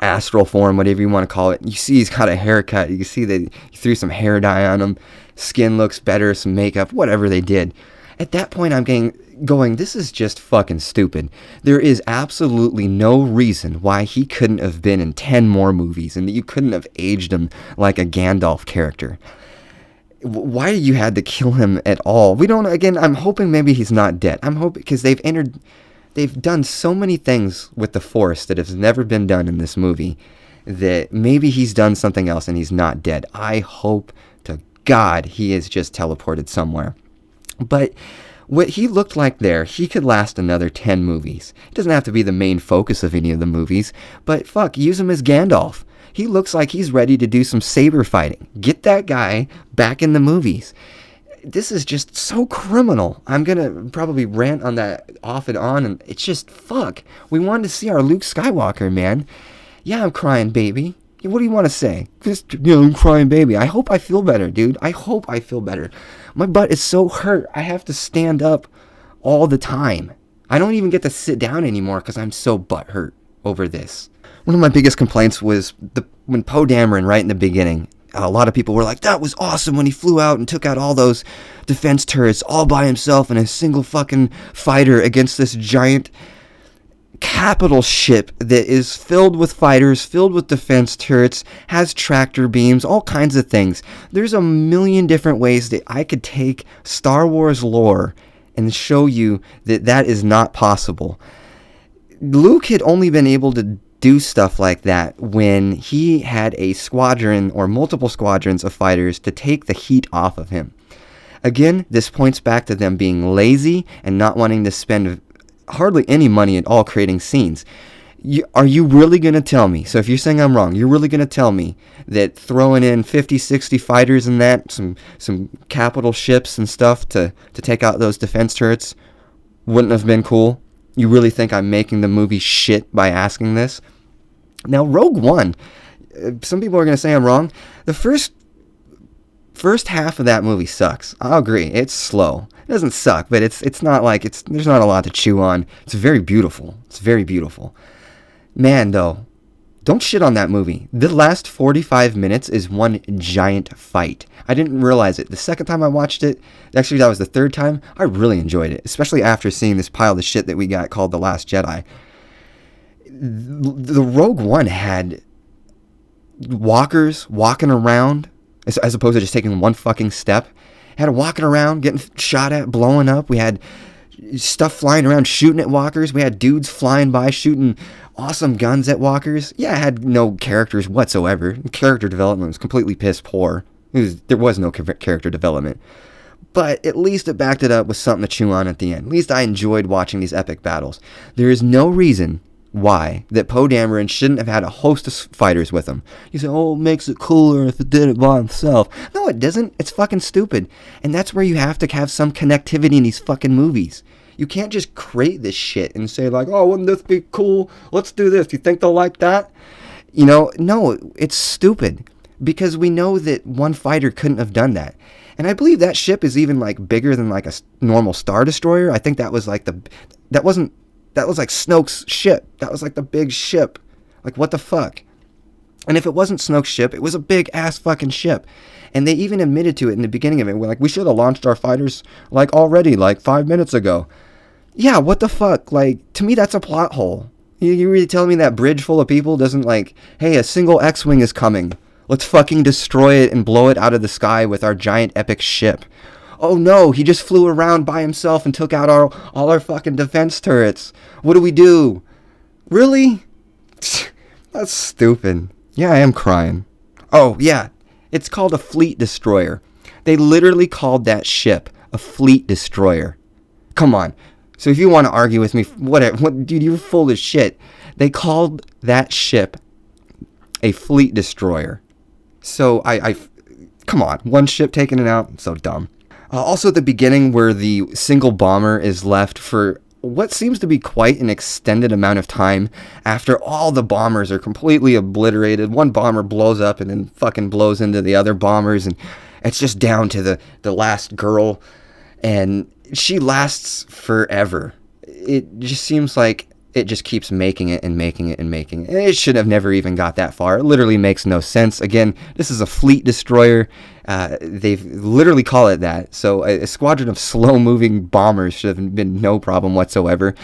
astral form, whatever you want to call it, you see he's got a haircut. You can see that he threw some hair dye on him. Skin looks better, some makeup, whatever they did. At that point, I'm going, this is just fucking stupid. There is absolutely no reason why he couldn't have been in 10 more movies and that you couldn't have aged him like a Gandalf character. Why you had to kill him at all? We don't, again, I'm hoping maybe he's not dead. I'm hoping, because they've done so many things with the Force that has never been done in this movie that maybe he's done something else and he's not dead. I hope to God he is just teleported somewhere. But what he looked like there, he could last another 10 movies. It doesn't have to be the main focus of any of the movies, but fuck, use him as Gandalf. He looks like he's ready to do some saber fighting. Get that guy back in the movies. This is just so criminal. I'm going to probably rant on that off and on, and it's just fuck. We wanted to see our Luke Skywalker, man. Yeah, I'm crying, baby. What do you want to say? Just, I'm crying, baby. I hope I feel better, dude. I hope I feel better. My butt is so hurt. I have to stand up all the time. I don't even get to sit down anymore because I'm so butt hurt over this. One of my biggest complaints was when Poe Dameron, right in the beginning, a lot of people were like, that was awesome when he flew out and took out all those defense turrets all by himself in a single fucking fighter against this giant capital ship that is filled with fighters, filled with defense turrets, has tractor beams, all kinds of things. There's a million different ways that I could take Star Wars lore and show you that that is not possible. Luke had only been able to do stuff like that when he had a squadron or multiple squadrons of fighters to take the heat off of him. Again, this points back to them being lazy and not wanting to spend hardly any money at all creating scenes. Are you really going to tell me, so if you're saying I'm wrong, you're really going to tell me that throwing in 50, 60 fighters in that, some capital ships and stuff to take out those defense turrets wouldn't have been cool? You really think I'm making the movie shit by asking this? Now, Rogue One, some people are going to say I'm wrong. The first half of that movie sucks. I'll agree. It's slow. It doesn't suck, but it's not like there's not a lot to chew on. It's very beautiful. It's very beautiful. Man, though, don't shit on that movie. The last 45 minutes is one giant fight. I didn't realize it. The second time I watched it, actually that was the third time, I really enjoyed it, especially after seeing this pile of shit that we got called The Last Jedi. The Rogue One had walkers walking around, as opposed to just taking one fucking step. Had walking around, getting shot at, blowing up. We had stuff flying around, shooting at walkers. We had dudes flying by, shooting awesome guns at walkers. Yeah, it had no characters whatsoever. Character development was completely piss poor. There was no character development. But at least it backed it up with something to chew on at the end. At least I enjoyed watching these epic battles. There is no reason why that Poe Dameron shouldn't have had a host of fighters with him. You say, oh, it makes it cooler if it did it by himself. No, it doesn't. It's fucking stupid. And that's where you have to have some connectivity in these fucking movies. You can't just create this shit and say like, oh, wouldn't this be cool? Let's do this. Do you think they'll like that? You know, no, it's stupid. Because we know that one fighter couldn't have done that. And I believe that ship is even like bigger than like a normal Star Destroyer. I think that was like that was like Snoke's ship. That was like the big ship. Like, what the fuck? And if it wasn't Snoke's ship, it was a big ass fucking ship. And they even admitted to it in the beginning of it. We're like, we should have launched our fighters like already, like 5 minutes ago. Yeah, what the fuck? Like, to me, that's a plot hole. You really telling me that bridge full of people doesn't like, hey, a single X-Wing is coming. Let's fucking destroy it and blow it out of the sky with our giant epic ship. Oh no, he just flew around by himself and took out all our fucking defense turrets. What do we do? Really? That's stupid. Yeah, I am crying. Oh, yeah. It's called a fleet destroyer. They literally called that ship a fleet destroyer. Come on. So if you want to argue with me, whatever, dude, you're full of shit. They called that ship a fleet destroyer. So I come on, one ship taking it out, so dumb. Also at the beginning where the single bomber is left for what seems to be quite an extended amount of time after all the bombers are completely obliterated. One bomber blows up and then fucking blows into the other bombers, and it's just down to the last girl, and she lasts forever. It just seems like it just keeps making it and making it and making it. It should have never even got that far. It literally makes no sense. Again, this is a fleet destroyer. They've literally call it that. So a squadron of slow-moving bombers should have been no problem whatsoever.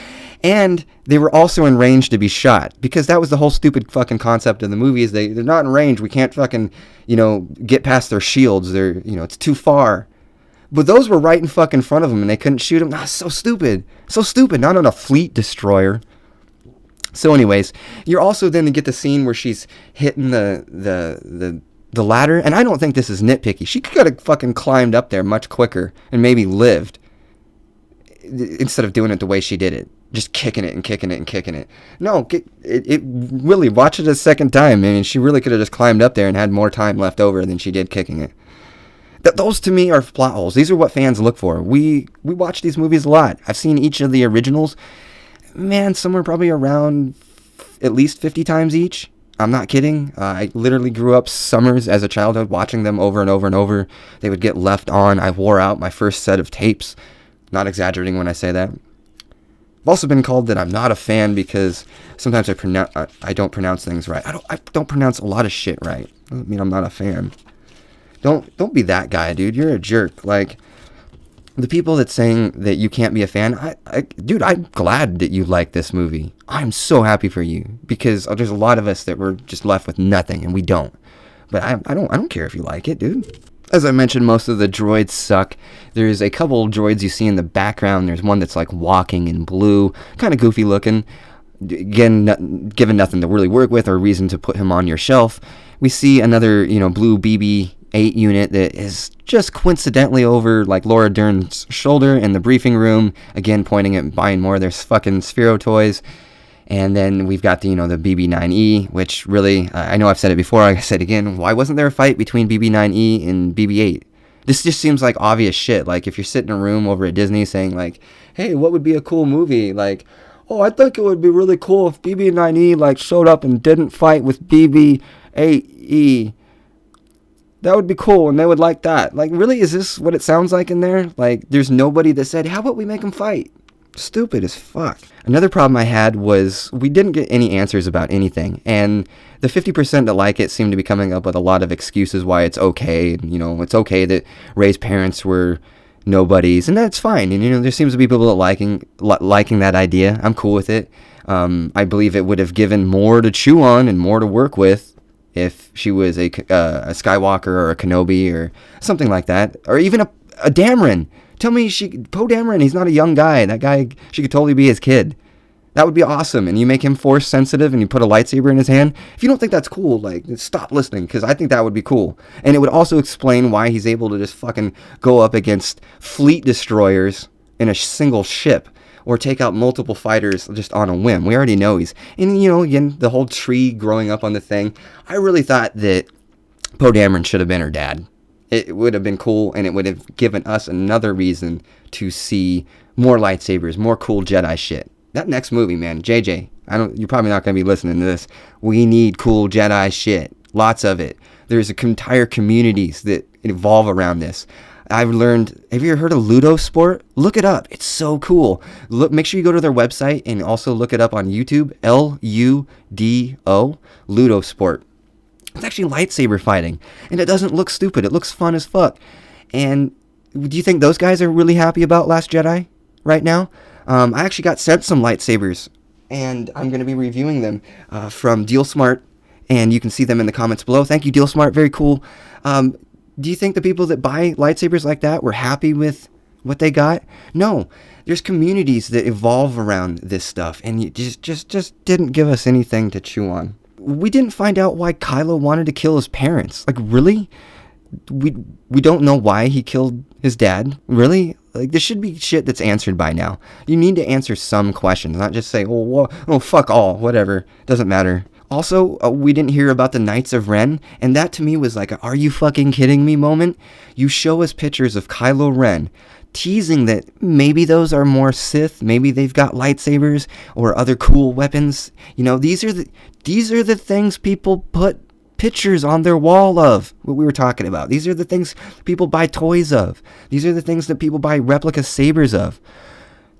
And they were also in range to be shot, because that was the whole stupid fucking concept of the movie, is they're not in range. We can't fucking, get past their shields. They're, it's too far. But those were right in fucking front of them, and they couldn't shoot them. Ah, so stupid. So stupid. Not on a fleet destroyer. So anyways, you're also then to get the scene where she's hitting the ladder, and I don't think this is nitpicky. She could have fucking climbed up there much quicker and maybe lived instead of doing it the way she did it. Just kicking it and kicking it and kicking it. No, it really, watch it a second time. I mean, she really could have just climbed up there and had more time left over than she did kicking it. Those to me are plot holes. These are what fans look for. We watch these movies a lot. I've seen each of the originals. Man, somewhere probably around at least 50 times each. I'm not kidding. I literally grew up summers as a childhood watching them over and over and over. They would get left on. I wore out my first set of tapes. Not exaggerating when I say that. I've also been called that I'm not a fan because sometimes I don't pronounce things right. I don't pronounce a lot of shit right. Doesn't mean I'm not a fan. Don't be that guy, dude. You're a jerk. Like, the people that's saying that you can't be a fan, dude, I'm glad that you like this movie. I'm so happy for you, because there's a lot of us that were just left with nothing, and we don't. But I don't care if you like it, dude. As I mentioned, most of the droids suck. There's a couple droids you see in the background. There's one that's like walking in blue, kind of goofy looking. Again, given nothing to really work with or reason to put him on your shelf. We see another, blue BB-8 unit that is just coincidentally over like Laura Dern's shoulder in the briefing room, again pointing at buying more of their fucking Sphero toys. And then we've got the, the BB-9E, which really, I know I've said it before, I said again, why wasn't there a fight between BB-9E and BB-8? This just seems like obvious shit. Like, if you're sitting in a room over at Disney saying, like, hey, what would be a cool movie? Like, oh, I think it would be really cool if BB-9E, like, showed up and didn't fight with BB-8E. That would be cool, and they would like that. Like, really, is this what it sounds like in there? Like, there's nobody that said, how about we make them fight? Stupid as fuck. Another problem I had was we didn't get any answers about anything, and the 50% that like it seemed to be coming up with a lot of excuses why it's okay. It's okay that Rey's parents were nobodies, and that's fine. And there seems to be people that liking that idea. I'm cool with it. I believe it would have given more to chew on and more to work with if she was a Skywalker or a Kenobi or something like that, or even a Dameron. Tell me Poe Dameron, he's not a young guy. That guy, she could totally be his kid. That would be awesome. And you make him force sensitive and you put a lightsaber in his hand. If you don't think that's cool, like, stop listening, because I think that would be cool. And it would also explain why he's able to just fucking go up against fleet destroyers in a single ship or take out multiple fighters just on a whim. We already know and again, the whole tree growing up on the thing. I really thought that Poe Dameron should have been her dad. It would have been cool, and it would have given us another reason to see more lightsabers, more cool Jedi shit. That next movie, man, JJ, you're probably not going to be listening to this. We need cool Jedi shit. Lots of it. There's entire communities that evolve around this. I've learned, have you ever heard of Ludo Sport? Look it up. It's so cool. Make sure you go to their website and also look it up on YouTube. LUDO, Ludo Sport. It's actually lightsaber fighting, and it doesn't look stupid. It looks fun as fuck. And do you think those guys are really happy about Last Jedi right now? I actually got sent some lightsabers, and I'm going to be reviewing them from Deal Smart, and you can see them in the comments below. Thank you, Deal Smart. Very cool. Do you think the people that buy lightsabers like that were happy with what they got? No. There's communities that evolve around this stuff, and you just didn't give us anything to chew on. We didn't find out why Kylo wanted to kill his parents. Like, really? We don't know why he killed his dad. Really? Like, there should be shit that's answered by now. You need to answer some questions, not just say, oh, fuck all, whatever. Doesn't matter. Also, we didn't hear about the Knights of Ren, and that to me was like a "are you fucking kidding me" moment. You show us pictures of Kylo Ren, teasing that maybe those are more Sith, maybe they've got lightsabers or other cool weapons. These are the things people put pictures on their wall of, what we were talking about. These are the things people buy toys of. These are the things that people buy replica sabers of.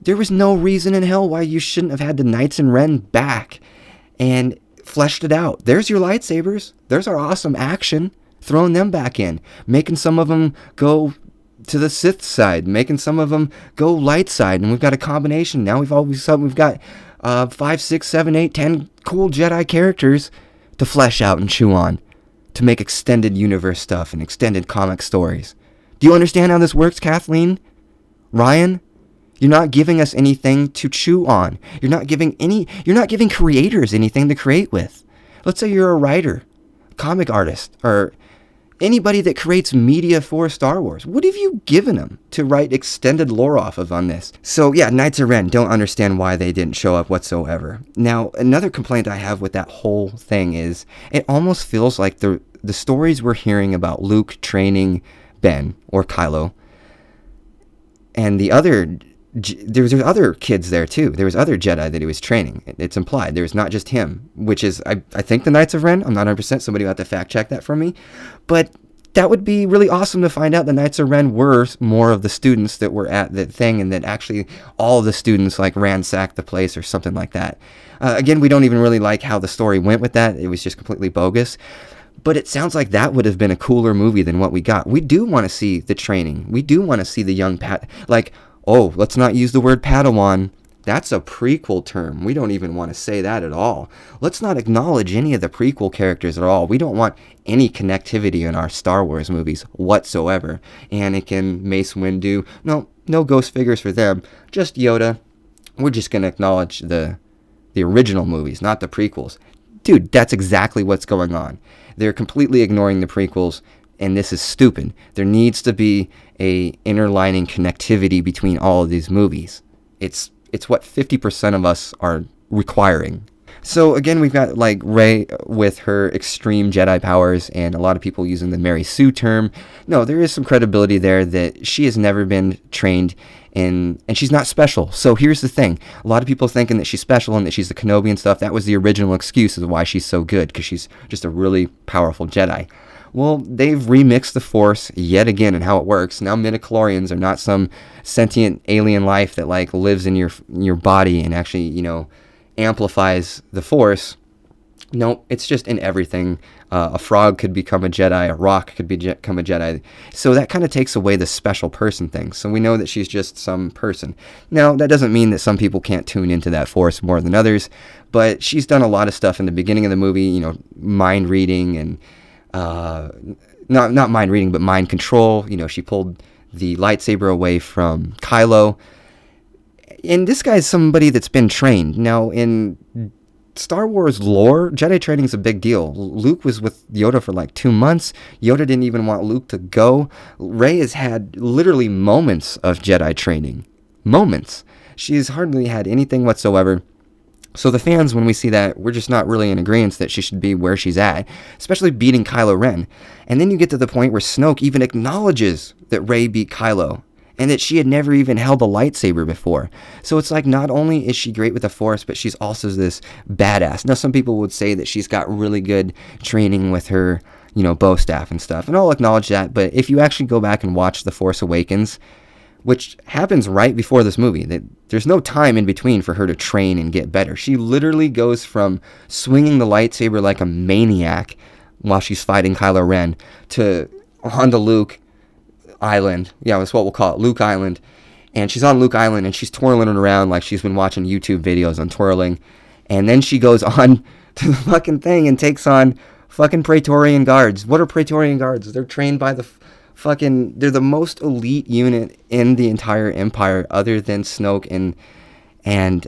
There was no reason in hell why you shouldn't have had the Knights of Ren back and fleshed it out. There's your lightsabers. There's our awesome action. Throwing them back in. Making some of them go to the Sith side. Making some of them go light side. And we've got a combination. Now we've got 5, 6, 7, 8, 10 cool Jedi characters to flesh out and chew on. To make extended universe stuff and extended comic stories. Do you understand how this works, Kathleen? Ryan? You're not giving us anything to chew on. You're not giving creators anything to create with. Let's say you're a writer, comic artist, or anybody that creates media for Star Wars. What have you given them to write extended lore off of on this? So yeah, Knights of Ren, don't understand why they didn't show up whatsoever. Now, another complaint I have with that whole thing is it almost feels like the stories we're hearing about Luke training Ben or Kylo and there's other kids there too. There was other Jedi that he was training. It's implied. There's not just him, which is, I think, the Knights of Ren. I'm not 100%. Somebody will have to fact check that for me. But that would be really awesome to find out the Knights of Ren were more of the students that were at that thing, and that actually all of the students like ransacked the place or something like that. Again, we don't even really like how the story went with that. It was just completely bogus. But it sounds like that would have been a cooler movie than what we got. We do want to see the training. We do want to see the young let's not use the word Padawan. That's a prequel term. We don't even want to say that at all. Let's not acknowledge any of the prequel characters at all. We don't want any connectivity in our Star Wars movies whatsoever. Anakin, Mace Windu, no ghost figures for them. Just Yoda. We're just going to acknowledge the original movies, not the prequels. Dude, that's exactly what's going on. They're completely ignoring the prequels, and this is stupid. There needs to be a interlining connectivity between all of these movies. It's what 50% of us are requiring. So again, we've got like Rey with her extreme Jedi powers, and a lot of people using the Mary Sue term. No, there is some credibility there that she has never been trained in, and she's not special. So here's the thing: a lot of people thinking that she's special and that she's the Kenobi and stuff. That was the original excuse of why she's so good, because she's just a really powerful Jedi. Well, they've remixed the Force yet again and how it works. Now midichlorians are not some sentient alien life that like lives in your body and actually, you know, amplifies the Force. No, it's just in everything. A frog could become a Jedi, a rock could become a Jedi. So that kind of takes away the special person thing. So we know that she's just some person. Now, that doesn't mean that some people can't tune into that Force more than others, but she's done a lot of stuff in the beginning of the movie, you know, mind reading and not mind reading, but mind control. You know, she pulled the lightsaber away from Kylo. And this guy's somebody that's been trained. Now, in Star Wars lore, Jedi training is a big deal. Luke was with Yoda for like 2 months. Yoda didn't even want Luke to go. Rey has had literally moments of Jedi training. Moments. She's hardly had anything whatsoever. So the fans, when we see that, we're just not really in agreement that she should be where she's at, especially beating Kylo Ren. And then you get to the point where Snoke even acknowledges that Rey beat Kylo, and that she had never even held a lightsaber before. So it's like, not only is she great with the Force, but she's also this badass. Now, some people would say that she's got really good training with her, you know, bow staff and stuff, and I'll acknowledge that. But if you actually go back and watch The Force Awakens, which happens right before this movie, there's no time in between for her to train and get better. She literally goes from swinging the lightsaber like a maniac while she's fighting Kylo Ren to onto Luke Island. Yeah, that's what we'll call it, Luke Island. And she's on Luke Island and she's twirling it around like she's been watching YouTube videos on twirling. And then she goes on to the fucking thing and takes on fucking Praetorian Guards. What are Praetorian Guards? They're trained by the they're the most elite unit in the entire Empire, other than Snoke and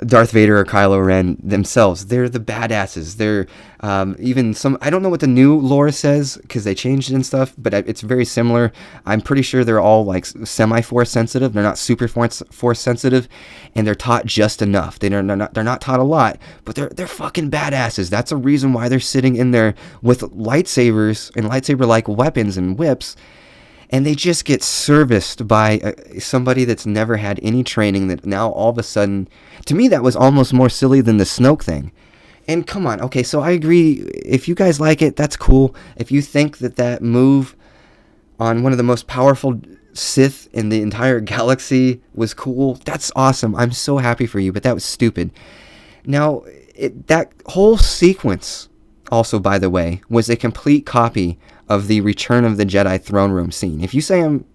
Darth Vader or Kylo Ren themselves. They're the badasses. They're even some, I don't know what the new lore says because they changed it and stuff, but it's very similar. I'm pretty sure they're all like semi-force sensitive. They're not super force sensitive, and they're taught just enough. They're not taught a lot, but they're fucking badasses. That's a reason why they're sitting in there with lightsabers and lightsaber-like weapons and whips. And they just get serviced by somebody that's never had any training, that now all of a sudden, to me, that was almost more silly than the Snoke thing. And come on, okay, so I agree. If you guys like it, that's cool. If you think that move on one of the most powerful Sith in the entire galaxy was cool, that's awesome. I'm so happy for you, but that was stupid. Now, that whole sequence, also, by the way, was a complete copy of the Return of the Jedi throne room scene. If you say I'm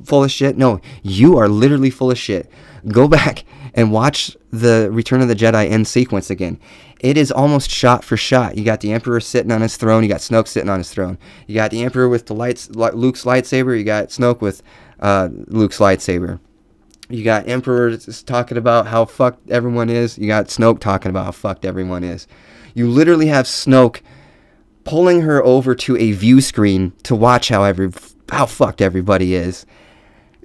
full of shit, no, you are literally full of shit. Go back and watch the Return of the Jedi end sequence again. It is almost shot for shot. You got the Emperor sitting on his throne. You got Snoke sitting on his throne. You got the Emperor with Luke's lightsaber. You got Snoke with Luke's lightsaber. You got Emperor talking about how fucked everyone is. You got Snoke talking about how fucked everyone is. You literally have Snoke pulling her over to a view screen to watch how fucked everybody is.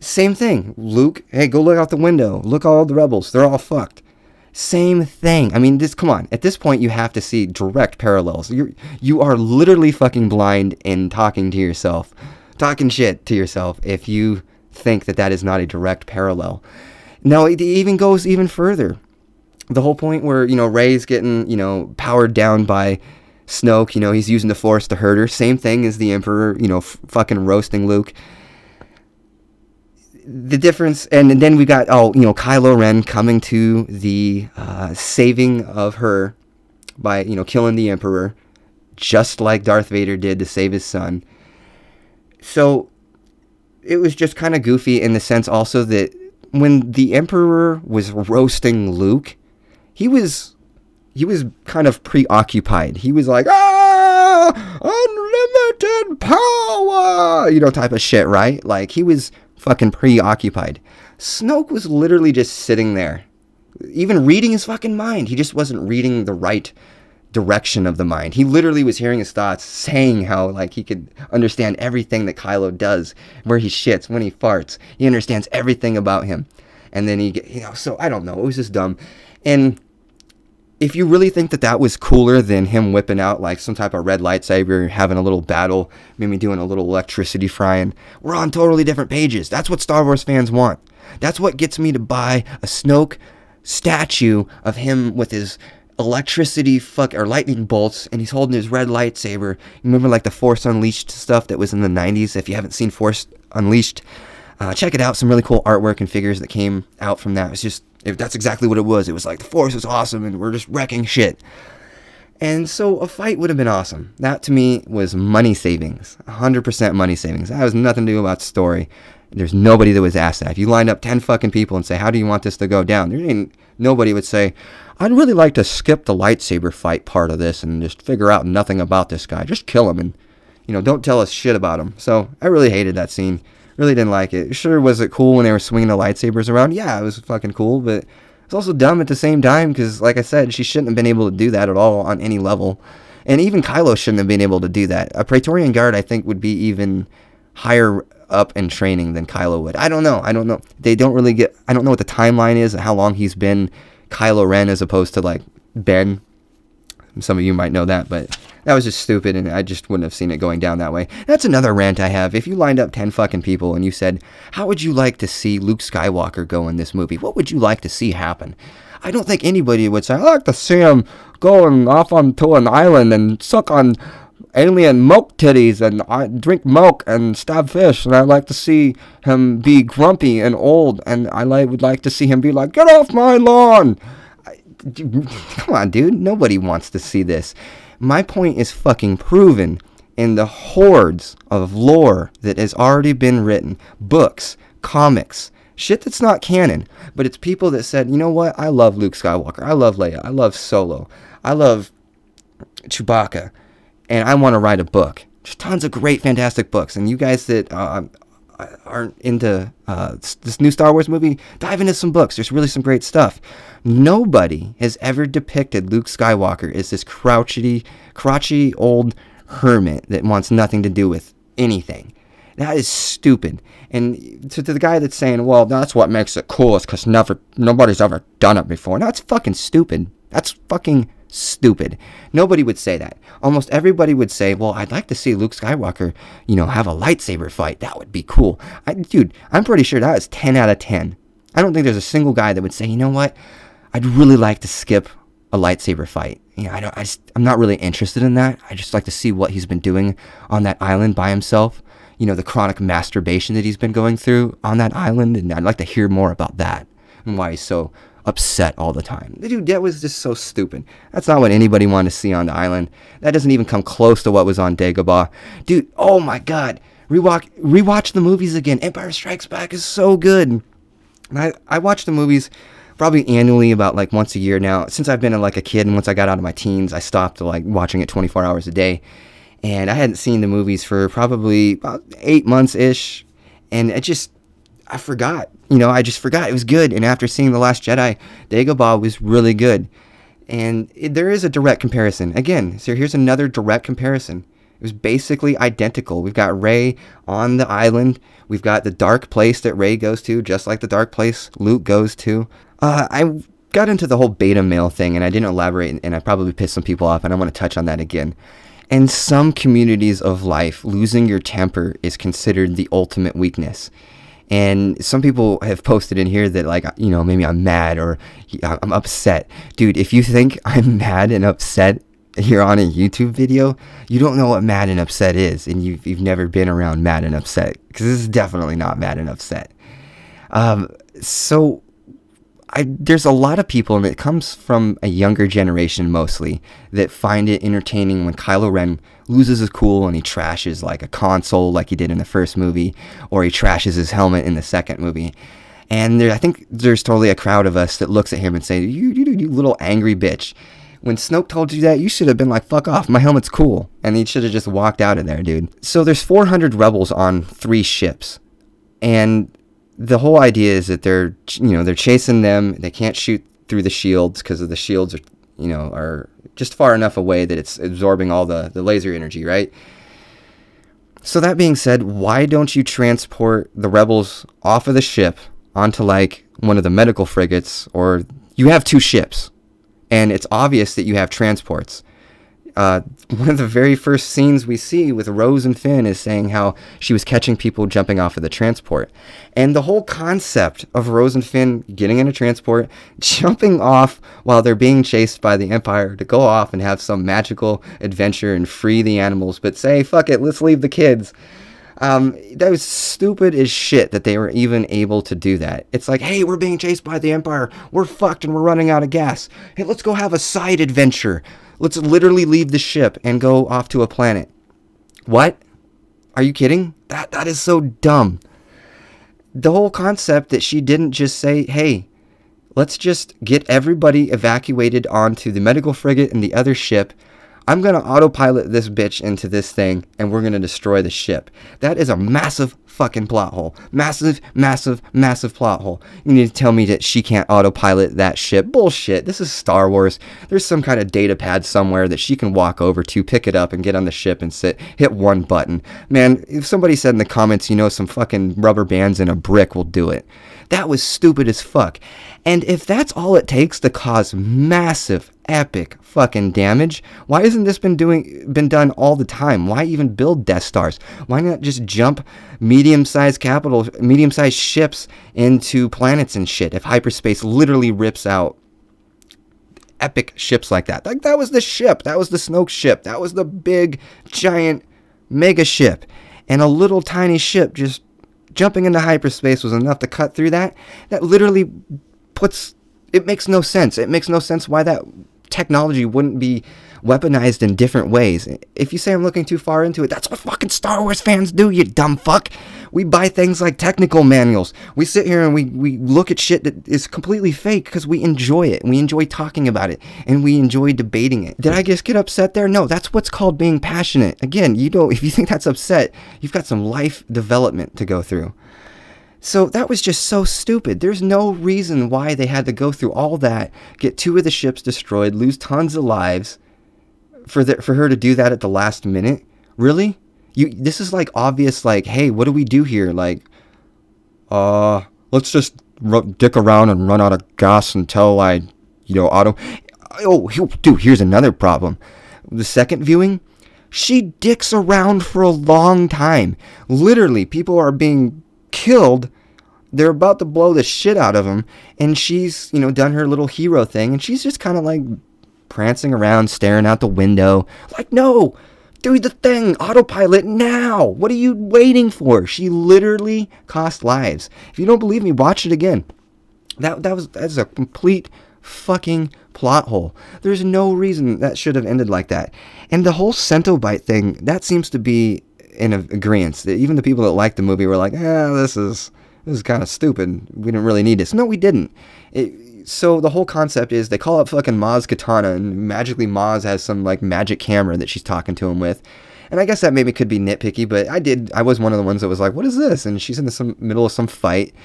Same thing. Luke, hey, go look out the window. Look all the rebels. They're all fucked. Same thing. I mean, come on. At this point, you have to see direct parallels. You are literally fucking blind and talking to yourself. Talking shit to yourself if you think that is not a direct parallel. Now, it even goes even further. The whole point where, Rey's getting, powered down by Snoke, he's using the Force to hurt her. Same thing as the Emperor, fucking roasting Luke. The difference, and then we got, Kylo Ren coming to the saving of her by, killing the Emperor, just like Darth Vader did to save his son. So, it was just kind of goofy in the sense also that when the Emperor was roasting Luke, he was kind of preoccupied. He was like, unlimited power, type of shit, right? Like, he was fucking preoccupied. Snoke was literally just sitting there, even reading his fucking mind. He just wasn't reading the right direction of the mind. He literally was hearing his thoughts, saying how, like, he could understand everything that Kylo does, where he shits, when he farts. He understands everything about him. and then so I don't know. It was just dumb. And if you really think that was cooler than him whipping out like some type of red lightsaber, having a little battle, maybe doing a little electricity frying, we're on totally different pages. That's what Star Wars fans want. That's what gets me to buy a Snoke statue of him with his electricity or lightning bolts, and he's holding his red lightsaber. You remember like the Force Unleashed stuff that was in the 90s? If you haven't seen Force Unleashed, check it out. Some really cool artwork and figures that came out from that. That's exactly what it was. It was like the Force is awesome and we're just wrecking shit. And so a fight would have been awesome. That to me was money savings, 100% money savings. That has nothing to do about story. There's nobody that was asked that. If you lined up 10 fucking people and say, how do you want this to go down? Nobody would say, I'd really like to skip the lightsaber fight part of this and just figure out nothing about this guy. Just kill him and, don't tell us shit about him. So I really hated that scene. Really didn't like it. Sure, was it cool when they were swinging the lightsabers around? Yeah, it was fucking cool, but it's also dumb at the same time because, like I said, she shouldn't have been able to do that at all on any level. And even Kylo shouldn't have been able to do that. A Praetorian Guard, I think, would be even higher up in training than Kylo would. I don't know. They don't really I don't know what the timeline is, how long he's been Kylo Ren as opposed to, like, Ben. Some of you might know that, but that was just stupid, and I just wouldn't have seen it going down that way. That's another rant I have. If you lined up 10 fucking people and you said, how would you like to see Luke Skywalker go in this movie? What would you like to see happen? I don't think anybody would say, I'd like to see him going off onto an island and suck on alien milk titties and drink milk and stab fish, and I'd like to see him be grumpy and old, and would like to see him be like, get off my lawn! Come on, dude. Nobody wants to see this. My point is fucking proven in the hordes of lore that has already been written. Books, comics, shit that's not canon. But it's people that said, you know what? I love Luke Skywalker. I love Leia. I love Solo. I love Chewbacca. And I want to write a book. There's tons of great, fantastic books. And you guys that aren't into this new Star Wars movie, dive into some books. There's really some great stuff. Nobody has ever depicted Luke Skywalker as this crotchety old hermit that wants nothing to do with anything. That is stupid. And to the guy that's saying, well, that's what makes it cool, is because nobody's ever done it before. No, that's fucking stupid. That's fucking stupid. Nobody would say that. Almost everybody would say, well, I'd like to see Luke Skywalker, have a lightsaber fight. That would be cool. Dude, I'm pretty sure that is 10 out of 10. I don't think there's a single guy that would say, you know what? I'd really like to skip a lightsaber fight. I'm not really interested in that. I just like to see what he's been doing on that island by himself. The chronic masturbation that he's been going through on that island, and I'd like to hear more about that and why he's so upset all the time. Dude, that was just so stupid. That's not what anybody wanted to see on the island. That doesn't even come close to what was on Dagobah. Dude, oh my god. Rewatch the movies again. Empire Strikes Back is so good. And I watch the movies probably annually, about like once a year now. Since I've been like a kid, and once I got out of my teens, I stopped like watching it 24 hours a day. And I hadn't seen the movies for probably about 8 months-ish. And I forgot. I just forgot. It was good. And after seeing The Last Jedi, Dagobah was really good. And there is a direct comparison. Again, so here's another direct comparison. It was basically identical. We've got Rey on the island. We've got the dark place that Rey goes to, just like the dark place Luke goes to. I got into the whole beta male thing, and I didn't elaborate, and I probably pissed some people off, and I want to touch on that again. In some communities of life, losing your temper is considered the ultimate weakness. And some people have posted in here that, like, maybe I'm mad or I'm upset. Dude, if you think I'm mad and upset here on a YouTube video, you don't know what mad and upset is, and you've never been around mad and upset, because this is definitely not mad and upset. There's a lot of people, and it comes from a younger generation mostly, that find it entertaining when Kylo Ren loses his cool and he trashes like a console like he did in the first movie, or he trashes his helmet in the second movie. And I think there's totally a crowd of us that looks at him and say, you little angry bitch. When Snoke told you that, you should have been like, fuck off, my helmet's cool. And he should have just walked out of there, dude. So there's 400 rebels on 3 ships. And the whole idea is that they're chasing them. They can't shoot through the shields because the shields are just far enough away that it's absorbing all the laser energy, right? So that being said, why don't you transport the rebels off of the ship onto like one of the medical frigates, or you have two ships, and it's obvious that you have transports. One of the very first scenes we see with Rose and Finn is saying how she was catching people jumping off of the transport. And the whole concept of Rose and Finn getting in a transport, jumping off while they're being chased by the Empire to go off and have some magical adventure and free the animals, but say, fuck it, let's leave the kids. That was stupid as shit that they were even able to do that. It's like, hey, we're being chased by the Empire. We're fucked and we're running out of gas. Hey, let's go have a side adventure. Let's literally leave the ship and go off to a planet. What? Are you kidding? That is so dumb. The whole concept that she didn't just say, hey, let's just get everybody evacuated onto the medical frigate and the other ship. I'm going to autopilot this bitch into this thing, and we're going to destroy the ship. That is a massive fucking plot hole. Massive, massive, massive plot hole. You need to tell me that she can't autopilot that ship. Bullshit. This is Star Wars. There's some kind of data pad somewhere that she can walk over to, pick it up, and get on the ship and hit one button. Man, if somebody said in the comments, some fucking rubber bands and a brick will do it. That was stupid as fuck. And if that's all it takes to cause massive, epic fucking damage, why hasn't this been done all the time? Why even build Death Stars? Why not just jump medium-sized ships into planets and shit if hyperspace literally rips out epic ships like that? Like, that was the ship. That was the Snoke ship. That was the big, giant, mega ship. And a little tiny ship just jumping into hyperspace was enough to cut through that. That literally it makes no sense. It makes no sense why that technology wouldn't be weaponized in different ways. If you say I'm looking too far into it, that's what fucking Star Wars fans do, you dumb fuck. We buy things like technical manuals. We sit here and we look at shit that is completely fake because we enjoy it. We enjoy talking about it, and we enjoy debating it. Did I just get upset there? No, that's what's called being passionate. Again, if you think that's upset, you've got some life development to go through. So that was just so stupid. There's no reason why they had to go through all that, get two of the ships destroyed, lose tons of lives, for her to do that at the last minute. Really? This is like obvious, like, hey, what do we do here? Like, let's just dick around and run out of gas until dude, here's another problem. The second viewing, she dicks around for a long time. Literally, people are being killed. They're about to blow the shit out of them, and she's done her little hero thing, and she's just kind of like prancing around, staring out the window like, no, do the thing, autopilot now. What are you waiting for? She literally cost lives. If you don't believe me, watch it again. That's a complete fucking plot hole. There's no reason that should have ended like that. And the whole Centobite thing, that seems to be in agreement. Even the people that liked the movie were like, this is kind of stupid. We didn't really need this. No, we didn't. So the whole concept is they call up fucking Maz Kanata, and magically Maz has some like magic camera that she's talking to him with. And I guess that maybe could be nitpicky, but I was one of the ones that was like, what is this? And she's in the middle of some fight,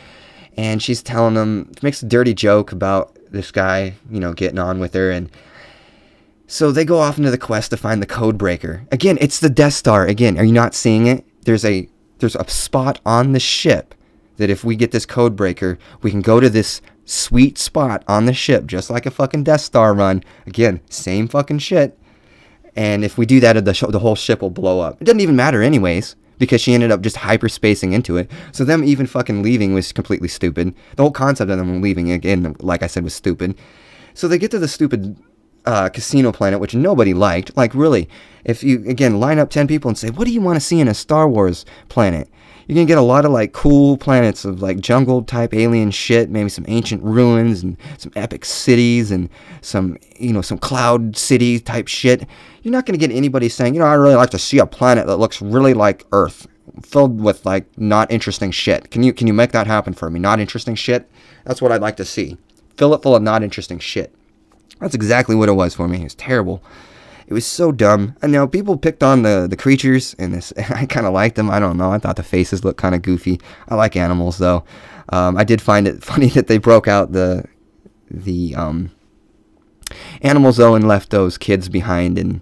and she's telling him, makes a dirty joke about this guy, getting on with her. And so they go off into the quest to find the code breaker. Again, it's the Death Star. Again, are you not seeing it? There's a spot on the ship that if we get this code breaker, we can go to this sweet spot on the ship, just like a fucking Death Star run. Again, same fucking shit. And if we do that, the whole ship will blow up. It doesn't even matter anyways, because she ended up just hyperspacing into it. So them even fucking leaving was completely stupid. The whole concept of them leaving, again, like I said, was stupid. So they get to the stupid casino planet, which nobody liked. Like, really, if you, again, line up 10 people and say, what do you want to see in a Star Wars planet? You're going to get a lot of, like, cool planets of, like, jungle-type alien shit, maybe some ancient ruins and some epic cities and some, some cloud city-type shit. You're not going to get anybody saying, I really like to see a planet that looks really like Earth, filled with, like, not interesting shit. Can you make that happen for me? Not interesting shit? That's what I'd like to see. Fill it full of not interesting shit. That's exactly what it was for me. It was terrible. It was so dumb. And now people picked on the creatures in this. I kind of liked them. I don't know. I thought the faces looked kind of goofy. I like animals, though. I did find it funny that they broke out the animals, though, and left those kids behind. And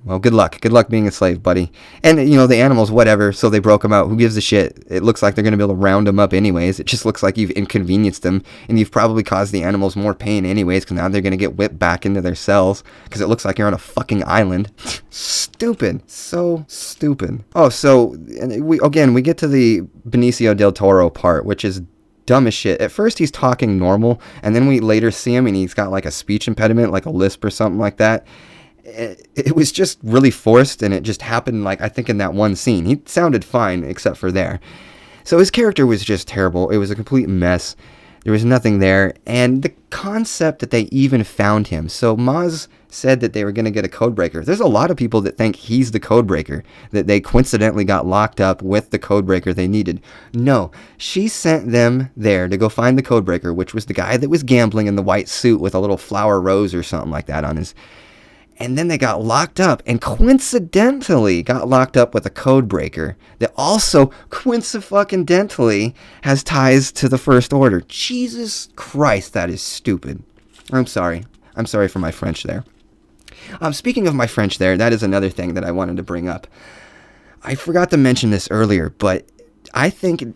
Well, good luck. Good luck being a slave, buddy. And, the animals, whatever, so they broke them out. Who gives a shit? It looks like they're going to be able to round them up anyways. It just looks like you've inconvenienced them, and you've probably caused the animals more pain anyways, because now they're going to get whipped back into their cells, because it looks like you're on a fucking island. Stupid. So stupid. Oh, so, we get to the Benicio del Toro part, which is dumb as shit. At first, he's talking normal, and then we later see him, and he's got like a speech impediment, like a lisp or something like that. It was just really forced, and it just happened, like, I think in that one scene. He sounded fine, except for there. So his character was just terrible. It was a complete mess. There was nothing there. And the concept that they even found him. So Maz said that they were going to get a codebreaker. There's a lot of people that think he's the codebreaker, that they coincidentally got locked up with the codebreaker they needed. No, she sent them there to go find the codebreaker, which was the guy that was gambling in the white suit with a little flower rose or something like that on his... And then they got locked up, and coincidentally got locked up with a code breaker that also coincidentally has ties to the First Order. Jesus Christ, that is stupid. I'm sorry. I'm sorry for my French there. Speaking of my French there, that is another thing that I wanted to bring up. I forgot to mention this earlier, but I think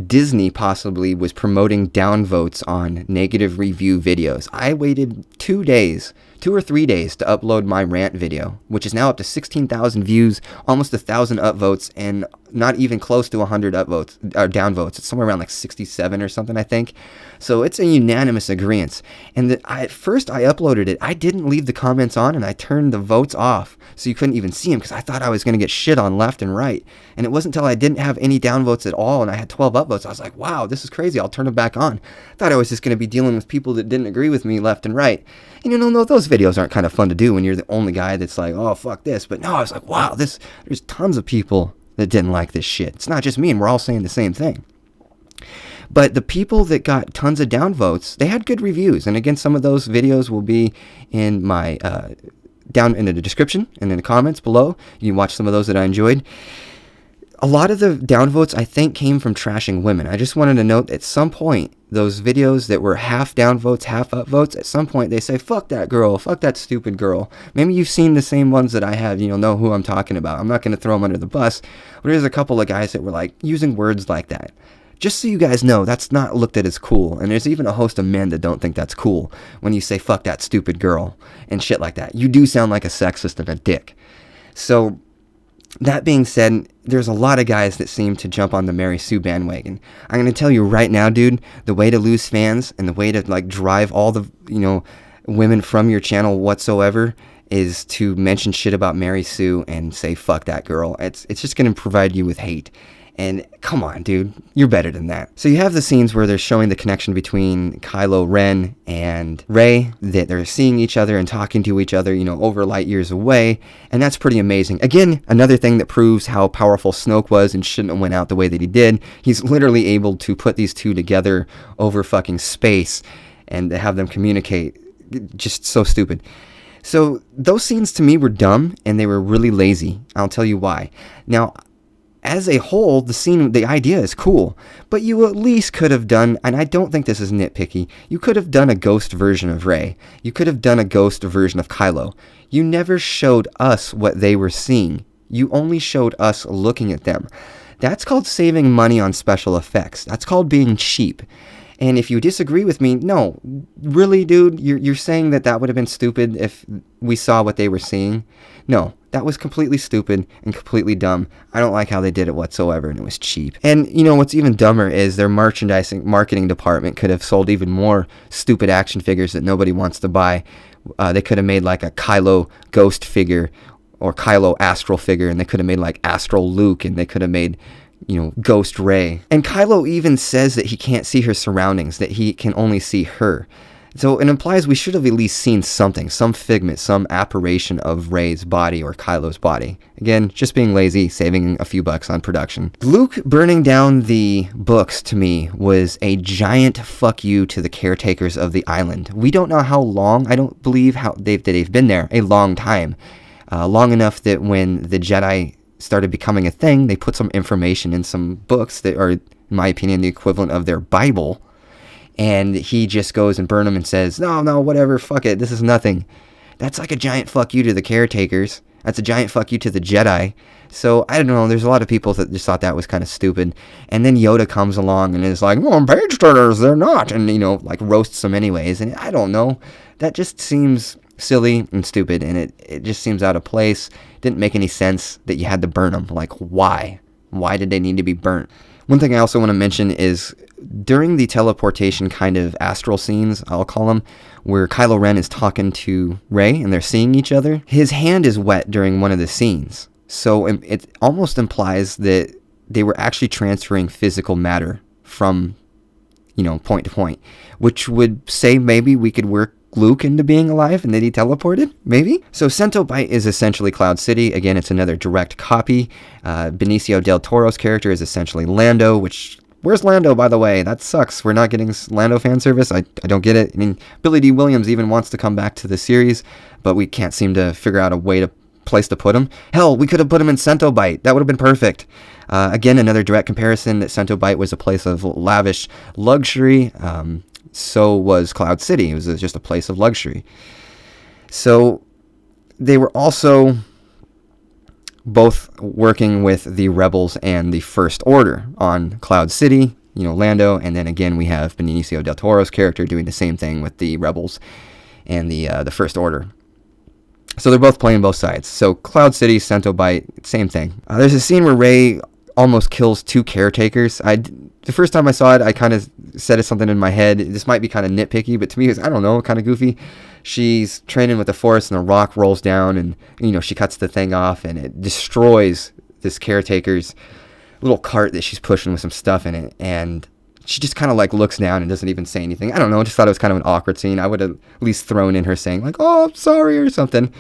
Disney possibly was promoting downvotes on negative review videos. I waited 2 or 3 days to upload my Rant video, which is now up to 16,000 views, almost 1,000 upvotes, and not even close to 100 upvotes or downvotes. It's somewhere around like 67 or something, I think. So it's a unanimous agreement. And at first I uploaded it, I didn't leave the comments on, and I turned the votes off so you couldn't even see them, because I thought I was going to get shit on left and right. And it wasn't until I didn't have any downvotes at all and I had 12 upvotes, I was like, wow, this is crazy. I'll turn them back on. Thought I was just going to be dealing with people that didn't agree with me left and right. And no, those videos aren't kind of fun to do when you're the only guy that's like, oh, fuck this. But no, I was like, wow, there's tons of people that didn't like this shit. It's not just me, and we're all saying the same thing. But the people that got tons of downvotes, they had good reviews. And again, some of those videos will be in my down in the description and in the comments below. You can watch some of those that I enjoyed. A lot of the downvotes, I think, came from trashing women. I just wanted to note, at some point, those videos that were half downvotes, half upvotes, at some point they say, fuck that girl, fuck that stupid girl. Maybe you've seen the same ones that I have, know who I'm talking about. I'm not going to throw them under the bus, but there's a couple of guys that were like using words like that. Just so you guys know, that's not looked at as cool. And there's even a host of men that don't think that's cool when you say, fuck that stupid girl and shit like that. You do sound like a sexist and a dick. So, that being said, there's a lot of guys that seem to jump on the Mary Sue bandwagon. I'm going to tell you right now, dude, the way to lose fans and the way to drive all the, women from your channel whatsoever is to mention shit about Mary Sue and say, fuck that girl. It's just going to provide you with hate. And come on, dude, you're better than that. So you have the scenes where they're showing the connection between Kylo Ren and Rey, that they're seeing each other and talking to each other, over light years away. And that's pretty amazing. Again, another thing that proves how powerful Snoke was and shouldn't have went out the way that he did. He's literally able to put these two together over fucking space and to have them communicate. Just so stupid. So those scenes to me were dumb and they were really lazy. I'll tell you why. Now, as a whole, the idea is cool, but you at least could have done, and I don't think this is nitpicky, you could have done a ghost version of Rey. You could have done a ghost version of Kylo. You never showed us what they were seeing. You only showed us looking at them. That's called saving money on special effects. That's called being cheap. And if you disagree with me, no, really, dude, you're saying that would have been stupid if we saw what they were seeing? No, that was completely stupid and completely dumb. I don't like how they did it whatsoever, and it was cheap. And, what's even dumber is their marketing department could have sold even more stupid action figures that nobody wants to buy. They could have made like a Kylo ghost figure or Kylo astral figure, and they could have made like Astral Luke, and they could have made Ghost Rey. And Kylo even says that he can't see her surroundings, that he can only see her. So it implies we should have at least seen something, some figment, some apparition of Rey's body or Kylo's body. Again, just being lazy, saving a few bucks on production. Luke burning down the books, to me, was a giant fuck you to the caretakers of the island. We don't know how long. I don't believe they've been there a long time. Long enough that when the Jedi started becoming a thing, they put some information in some books that are, in my opinion, the equivalent of their Bible, and he just goes and burns them and says, no, whatever, fuck it, this is nothing. that's like a giant fuck you to the caretakers. That's a giant fuck you to the Jedi. So, I don't know, there's a lot of people that just thought that was kind of stupid. And then Yoda comes along and is like, well, page turners, they're not. And, like roasts them anyways. And I don't know. That just seems silly and stupid. And it just seems out of place. Didn't make any sense that you had to burn them. Like, why? Why did they need to be burnt? One thing I also want to mention is during the teleportation kind of astral scenes, I'll call them, where Kylo Ren is talking to Rey and they're seeing each other, his hand is wet during one of the scenes. So it almost implies that they were actually transferring physical matter from, point to point, which would say maybe we could work Luke into being alive and then he teleported, maybe? So Cento Bite is essentially Cloud City. Again, it's another direct copy. Benicio del Toro's character is essentially Lando, which... Where's Lando, by the way? That sucks. We're not getting Lando fan service. I don't get it. I mean, Billy D. Williams even wants to come back to the series, but we can't seem to figure out a place to put him. Hell, we could have put him in Cento Bite. That would have been perfect. Again, another direct comparison that Cento Bite was a place of lavish luxury. So was Cloud City. It was just a place of luxury. So they were also both working with the Rebels and the First Order on Cloud City, Lando, and then again we have Benicio del Toro's character doing the same thing with the Rebels and the First Order. So they're both playing both sides. So Cloud City, Cento Bite, same thing. There's a scene where Rey almost kills two caretakers. The first time I saw it, I kind of said something in my head. This might be kind of nitpicky, but to me, it's, I don't know, kind of goofy. She's training with the Force, and a rock rolls down, and, she cuts the thing off, and it destroys this caretaker's little cart that she's pushing with some stuff in it, and she just kind of, looks down and doesn't even say anything. I don't know, I just thought it was kind of an awkward scene. I would have at least thrown in her saying, oh, I'm sorry, or something.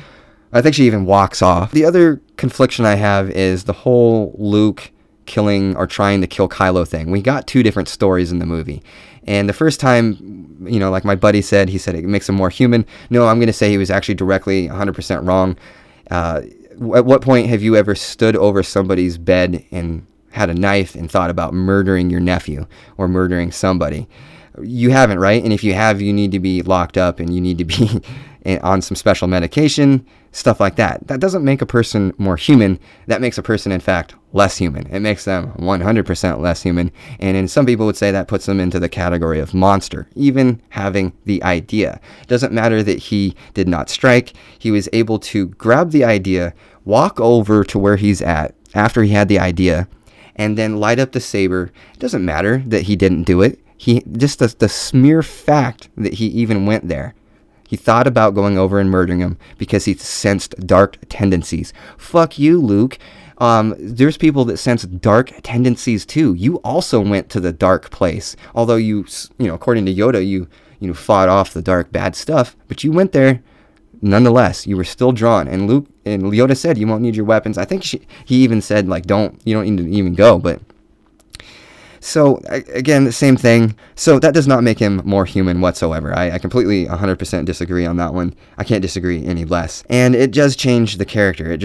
I think she even walks off. The other confliction I have is the whole Luke killing or trying to kill Kylo thing. We got two different stories in the movie. And the first time, like my buddy said, he said it makes him more human. No, I'm going to say he was actually directly 100% wrong. At what point have you ever stood over somebody's bed and had a knife and thought about murdering your nephew or murdering somebody? You haven't, right? And if you have, you need to be locked up and you need to be on some special medication, stuff like that. That doesn't make a person more human. That makes a person, in fact, less human. It makes them 100% less human. And in some people would say that puts them into the category of monster, even having the idea. It doesn't matter that he did not strike. He was able to grab the idea, walk over to where he's at after he had the idea, and then light up the saber. It doesn't matter that he didn't do it. Just the mere fact that he even went there. He thought about going over and murdering him because he sensed dark tendencies. Fuck you, Luke. There's people that sense dark tendencies too. You also went to the dark place. Although you according to Yoda, you fought off the dark bad stuff, but you went there nonetheless. You were still drawn. And Yoda said, you won't need your weapons. I think he even said, you don't need to even go, but... So, again, the same thing. So, that does not make him more human whatsoever. I completely 100% disagree on that one. I can't disagree any less. And it does change the character.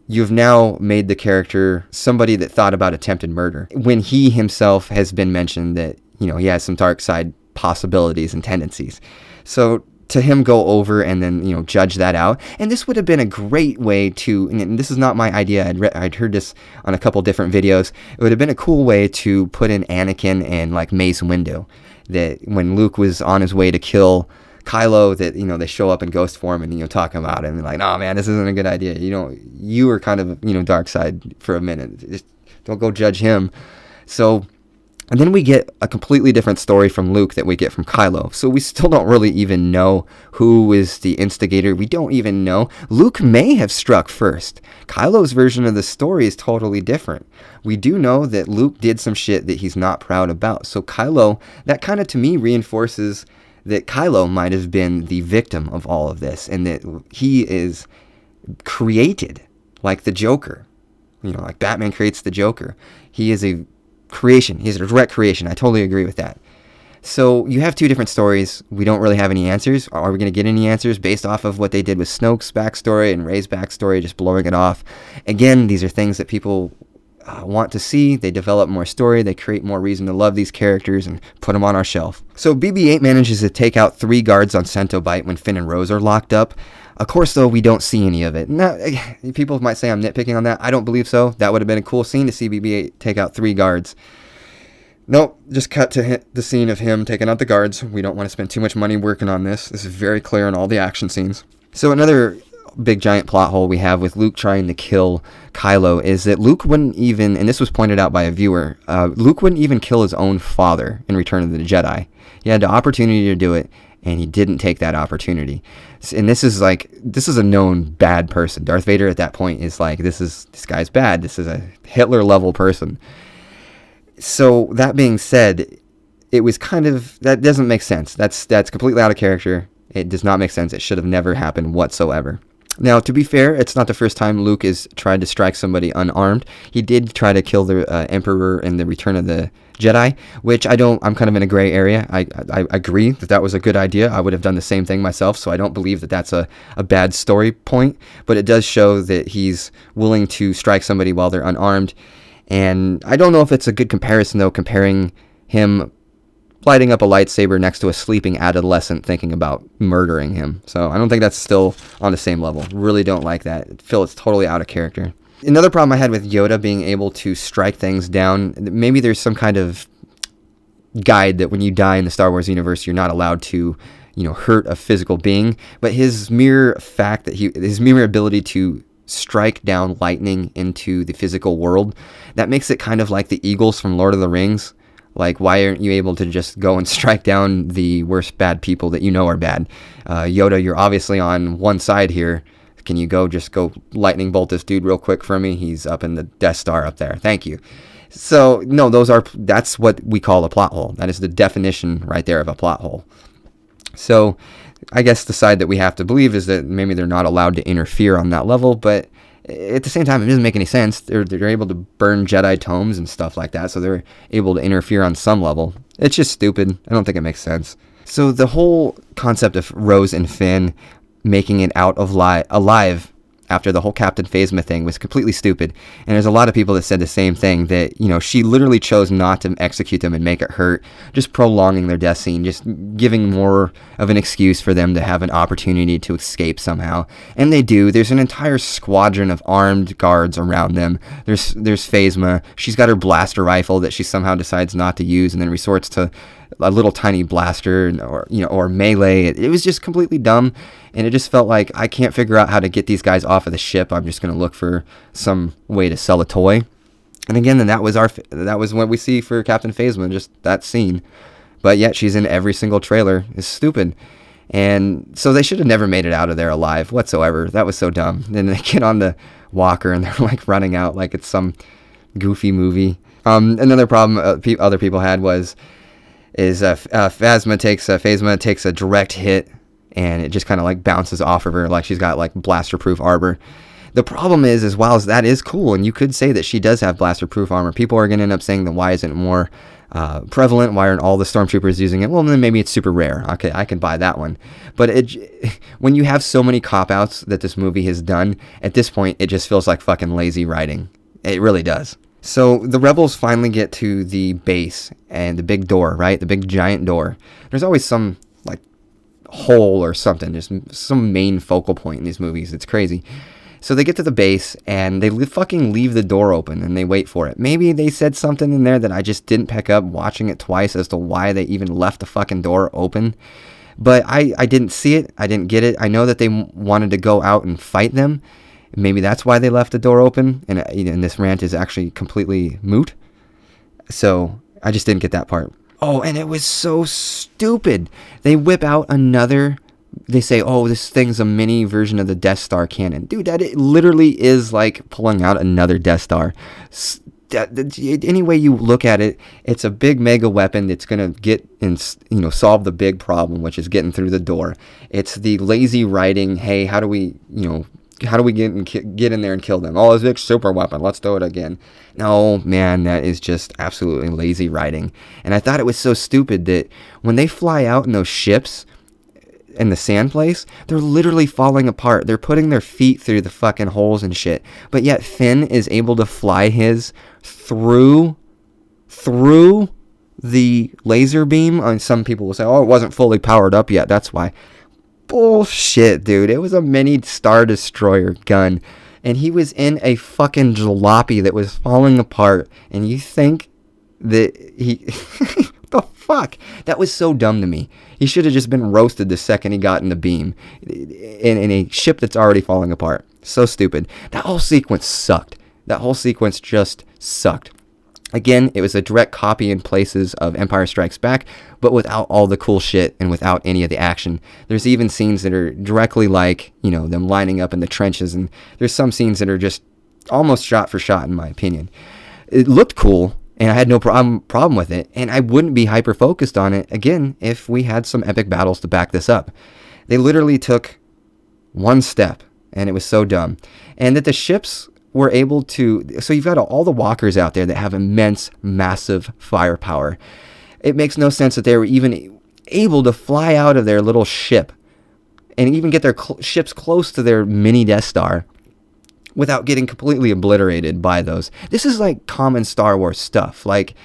You've now made the character somebody that thought about attempted murder, when he himself has been mentioned that, he has some dark side possibilities and tendencies. So, to him go over and then, judge that out. And this would have been a great way to, and this is not my idea, I'd heard this on a couple different videos, it would have been a cool way to put in Anakin and Mace Windu, that when Luke was on his way to kill Kylo, that, they show up in ghost form and, talk about it and like, oh man, this isn't a good idea. You were kind of, dark side for a minute. Just don't go judge him. So... And then we get a completely different story from Luke that we get from Kylo. So we still don't really even know who is the instigator. We don't even know. Luke may have struck first. Kylo's version of the story is totally different. We do know that Luke did some shit that he's not proud about. So Kylo, that kind of to me reinforces that Kylo might have been the victim of all of this. And that he is created like the Joker. Like Batman creates the Joker. He is a creation. He's a direct creation. I totally agree with that. So you have two different stories. We don't really have any answers. Are we going to get any answers based off of what they did with Snoke's backstory and Rey's backstory, just blowing it off? Again, these are things that people want to see. They develop more story. They create more reason to love these characters and put them on our shelf. So BB-8 manages to take out 3 guards on Cento Bite when Finn and Rose are locked up. Of course, though, we don't see any of it. Now, people might say I'm nitpicking on that. I don't believe so. That would have been a cool scene to see BB-8 take out 3 guards. Nope, just cut to the scene of him taking out the guards. We don't want to spend too much money working on this. This is very clear in all the action scenes. So another big giant plot hole we have with Luke trying to kill Kylo is that Luke wouldn't even, and this was pointed out by a viewer, Luke wouldn't even kill his own father in Return of the Jedi. He had the opportunity to do it, and he didn't take that opportunity. And this is a known bad person. Darth Vader at that point is like, this guy's bad. This is a Hitler level person. So that being said, it was that doesn't make sense. That's completely out of character. It does not make sense. It should have never happened whatsoever. Now, to be fair, it's not the first time Luke has tried to strike somebody unarmed. He did try to kill the Emperor in the Return of the Jedi, which I'm kind of in a gray area. I agree that was a good idea. I would have done the same thing myself, so I don't believe that that's a bad story point, but it does show that he's willing to strike somebody while they're unarmed. And I don't know if it's a good comparison, though, comparing him lighting up a lightsaber next to a sleeping adolescent thinking about murdering him. So I don't think that's still on the same level. Really don't like that. I feel it's totally out of character. Another problem I had with Yoda being able to strike things down, maybe there's some kind of guide that when you die in the Star Wars universe, you're not allowed to, hurt a physical being. But his mere ability to strike down lightning into the physical world, that makes it kind of like the Eagles from Lord of the Rings. Like, why aren't you able to just go and strike down the worst bad people that you know are bad? Yoda, you're obviously on one side here. Can you go lightning bolt this dude real quick for me? He's up in the Death Star up there. Thank you. So, no, that's what we call a plot hole. That is the definition right there of a plot hole. So, I guess the side that we have to believe is that maybe they're not allowed to interfere on that level, but at the same time, it doesn't make any sense. They're able to burn Jedi tomes and stuff like that, so they're able to interfere on some level. It's just stupid. I don't think it makes sense. So the whole concept of Rose and Finn making it out of alive after the whole Captain Phasma thing was completely stupid. And there's a lot of people that said the same thing, that, she literally chose not to execute them and make it hurt, just prolonging their death scene, just giving more of an excuse for them to have an opportunity to escape somehow. And they do. There's an entire squadron of armed guards around them. There's Phasma. She's got her blaster rifle that she somehow decides not to use and then resorts to a little tiny blaster or melee. It was just completely dumb, and it just felt like I can't figure out how to get these guys off of the ship. I'm just going to look for some way to sell a toy. And again, that was what we see for Captain Phasma, just that scene. But yet she's in every single trailer. It's stupid. And so they should have never made it out of there alive whatsoever. That was so dumb. Then they get on the walker and they're like running out like it's some goofy movie. Another problem other people had is Phasma takes a direct hit, and it just kind of like bounces off of her like she's got like blaster-proof armor. The problem is while that is cool, and you could say that she does have blaster-proof armor, people are going to end up saying that why isn't it more prevalent? Why aren't all the stormtroopers using it? Well, then maybe it's super rare. Okay, I can buy that one. But when you have so many cop-outs that this movie has done, at this point, it just feels like fucking lazy writing. It really does. So the rebels finally get to the base and the big door, right? The big giant door. There's always some like hole or something, just some main focal point in these movies. It's crazy. So they get to the base and they fucking leave the door open and they wait for it. Maybe they said something in there that I just didn't pick up watching it twice as to why they even left the fucking door open. But I didn't see it. I didn't get it. I know that they wanted to go out and fight them. Maybe that's why they left the door open, and this rant is actually completely moot. So I just didn't get that part. Oh, and it was so stupid. They whip out they say, oh, this thing's a mini version of the Death Star cannon. Dude, it literally is like pulling out another Death Star. Any way you look at it, it's a big mega weapon that's going to get and solve the big problem, which is getting through the door. It's the lazy writing, hey, how do we get in there and kill them? Oh, it's a big super weapon. Let's do it again. No, man, that is just absolutely lazy writing. And I thought it was so stupid that when they fly out in those ships, in the sand place, they're literally falling apart. They're putting their feet through the fucking holes and shit. But yet Finn is able to fly his through the laser beam. I mean, some people will say, oh, it wasn't fully powered up yet, that's why. Bullshit, dude. It was a mini Star Destroyer gun, and he was in a fucking jalopy that was falling apart, and you think that he... What the fuck? That was so dumb to me. He should have just been roasted the second he got in the beam in a ship that's already falling apart. So stupid. That whole sequence sucked. That whole sequence just sucked. Again, it was a direct copy in places of Empire Strikes Back, but without all the cool shit and without any of the action. There's even scenes that are directly like, you know, them lining up in the trenches, and there's some scenes that are just almost shot for shot, in my opinion. It looked cool, and I had no problem with it, and I wouldn't be hyper-focused on it, again, if we had some epic battles to back this up. They literally took one step, and it was so dumb. And that the ships were able to... So you've got all the walkers out there that have immense, massive firepower. It makes no sense that they were even able to fly out of their little ship and even get their ships close to their mini Death Star without getting completely obliterated by those. This is like common Star Wars stuff. Like,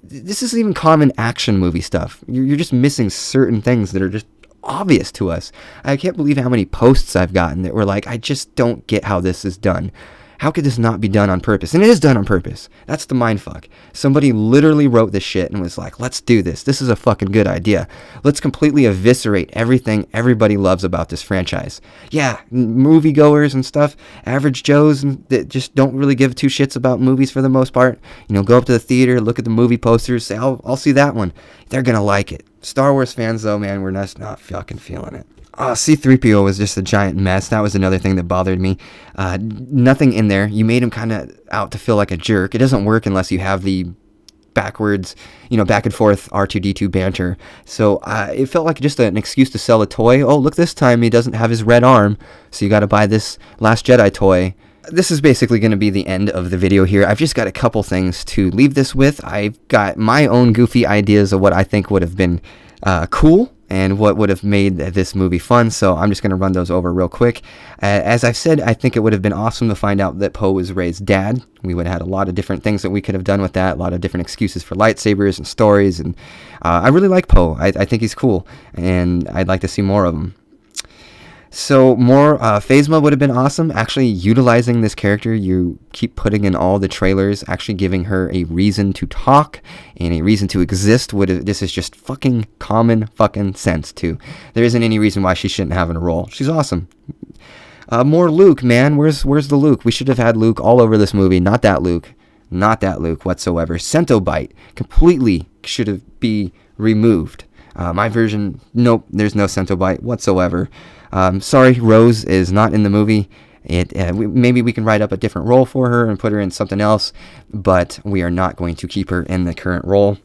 this isn't even common action movie stuff. You're just missing certain things that are just obvious to us. I can't believe how many posts I've gotten that were like, I just don't get how this is done. How could this not be done on purpose? And it is done on purpose. That's the mindfuck. Somebody literally wrote this shit and was like, let's do this. This is a fucking good idea. Let's completely eviscerate everything everybody loves about this franchise. Yeah, moviegoers and stuff, average Joes that just don't really give two shits about movies for the most part. You know, go up to the theater, look at the movie posters, say, I'll see that one. They're going to like it. Star Wars fans, though, man, we're just not fucking feeling it. C-3PO was just a giant mess. That was another thing that bothered me. Nothing in there. You made him kind of out to feel like a jerk. It doesn't work unless you have the backwards, you know, back and forth R2-D2 banter. So it felt like just an excuse to sell a toy. Oh, look, this time he doesn't have his red arm, so you got to buy this Last Jedi toy. This is basically going to be the end of the video here. I've just got a couple things to leave this with. I've got my own goofy ideas of what I think would have been cool and what would have made this movie fun, so I'm just going to run those over real quick. As I've said, I think it would have been awesome to find out that Poe was Rey's dad. We would have had a lot of different things that we could have done with that, a lot of different excuses for lightsabers and stories, and I really like Poe. I think he's cool, and I'd like to see more of him. So more Phasma would have been awesome. Actually utilizing this character you keep putting in all the trailers, actually giving her a reason to talk and a reason to exist. This is just fucking common fucking sense too. There isn't any reason why she shouldn't have a role. She's awesome. More Luke, man. Where's the Luke? We should have had Luke all over this movie. Not that Luke whatsoever. Centobite completely should have be removed. My version, nope, there's no Centobite whatsoever. Sorry, Rose is not in the movie. Maybe we can write up a different role for her and put her in something else, but we are not going to keep her in the current role.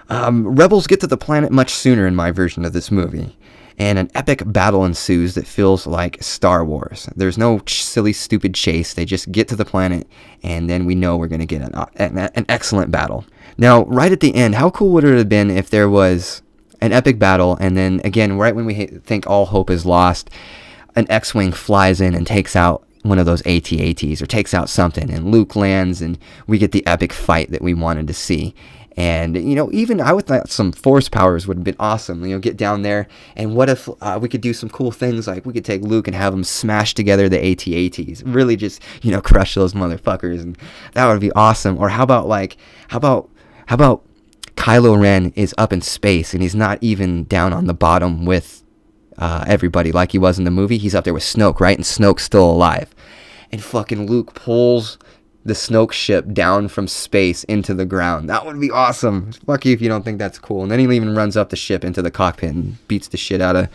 Rebels get to the planet much sooner in my version of this movie, and an epic battle ensues that feels like Star Wars. There's no silly, stupid chase. They just get to the planet, and then we know we're going to get an excellent battle. Now, right at the end, how cool would it have been if there was an epic battle, and then again, right when we think all hope is lost, an X-Wing flies in and takes out one of those AT-ATs, or takes out something, and Luke lands, and we get the epic fight that we wanted to see. And, you know, even I would thought some force powers would have been awesome, you know, get down there, and what if we could do some cool things, like we could take Luke and have him smash together the AT-ATs, really just, you know, crush those motherfuckers, and that would be awesome. Or how about Kylo Ren is up in space, and he's not even down on the bottom with everybody like he was in the movie. He's up there with Snoke, right? And Snoke's still alive. And fucking Luke pulls the Snoke ship down from space into the ground. That would be awesome. Fuck you if you don't think that's cool. And then he even runs up the ship into the cockpit and beats the shit out of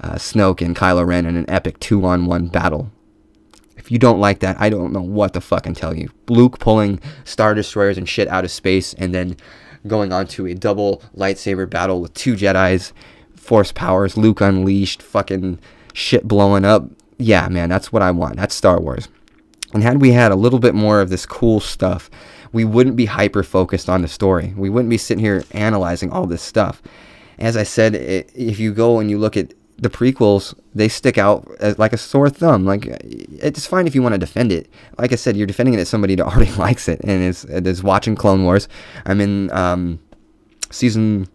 Snoke and Kylo Ren in an epic 2-on-1 battle. If you don't like that, I don't know what to fucking tell you. Luke pulling Star Destroyers and shit out of space, and then going on to a double lightsaber battle with two Jedis, force powers, Luke unleashed, fucking shit blowing up. Yeah, man, that's what I want. That's Star Wars. And had we had a little bit more of this cool stuff, we wouldn't be hyper-focused on the story. We wouldn't be sitting here analyzing all this stuff. As I said, if you go and you look at the prequels, they stick out as like a sore thumb. Like, it's fine if you want to defend it. Like I said, you're defending it as somebody that already likes it and is watching Clone Wars. I'm in season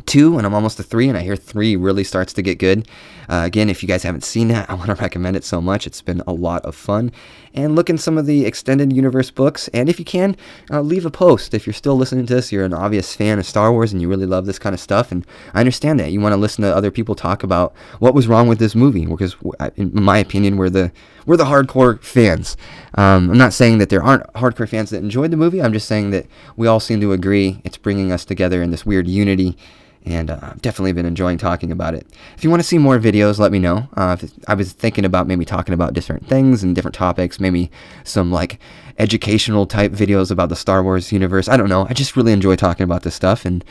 2 and I'm almost to 3, and I hear 3 really starts to get good. Again, if you guys haven't seen that, I want to recommend it so much. It's been a lot of fun. And look in some of the extended universe books, and if you can, leave a post. If you're still listening to this, you're an obvious fan of Star Wars and you really love this kind of stuff, and I understand that you want to listen to other people talk about what was wrong with this movie, because in my opinion, we're the hardcore fans. I'm not saying that there aren't hardcore fans that enjoyed the movie. I'm just saying that we all seem to agree it's bringing us together in this weird unity. And I've definitely been enjoying talking about it. If you want to see more videos, let me know. I was thinking about maybe talking about different things and different topics, maybe some like educational type videos about the Star Wars universe. I don't know. I just really enjoy talking about this stuff, and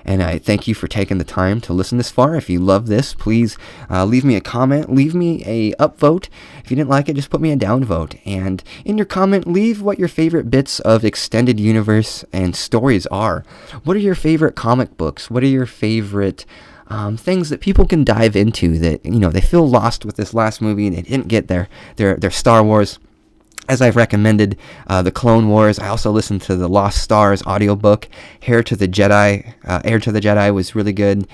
I thank you for taking the time to listen this far. If you love this, please leave me a comment. Leave me a upvote. If you didn't like it, just put me a downvote. And in your comment, leave what your favorite bits of extended universe and stories are. What are your favorite comic books? What are your favorite things that people can dive into that, they feel lost with this last movie and they didn't get their Star Wars? As I've recommended, the Clone Wars. I also listened to the Lost Stars audiobook. Heir to the Jedi was really good.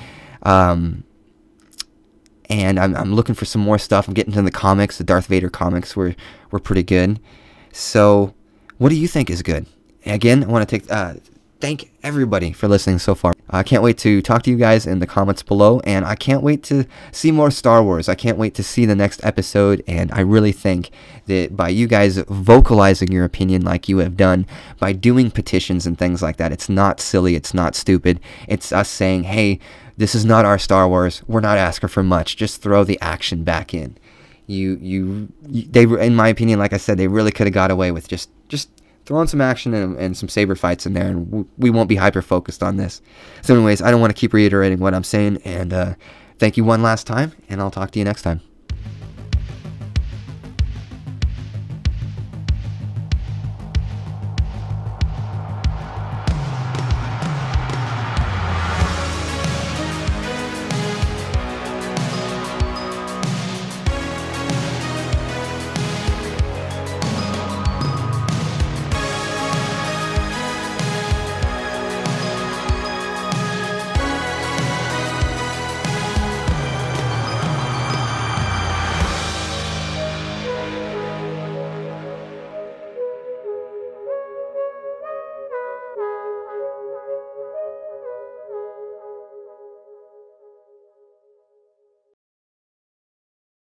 And I'm looking for some more stuff. I'm getting into the comics. The Darth Vader comics were pretty good. So, what do you think is good? Again, I want to thank everybody for listening so far. I can't wait to talk to you guys in the comments below, and I can't wait to see more Star Wars. I can't wait to see the next episode, and I really think that by you guys vocalizing your opinion like you have done, by doing petitions and things like that, it's not silly, it's not stupid. It's us saying, hey, this is not our Star Wars. We're not asking for much. Just throw the action back in. They, in my opinion, like I said, they really could have got away with just throwing some action and some saber fights in there, and we won't be hyper-focused on this. So anyways, I don't want to keep reiterating what I'm saying, and thank you one last time, and I'll talk to you next time.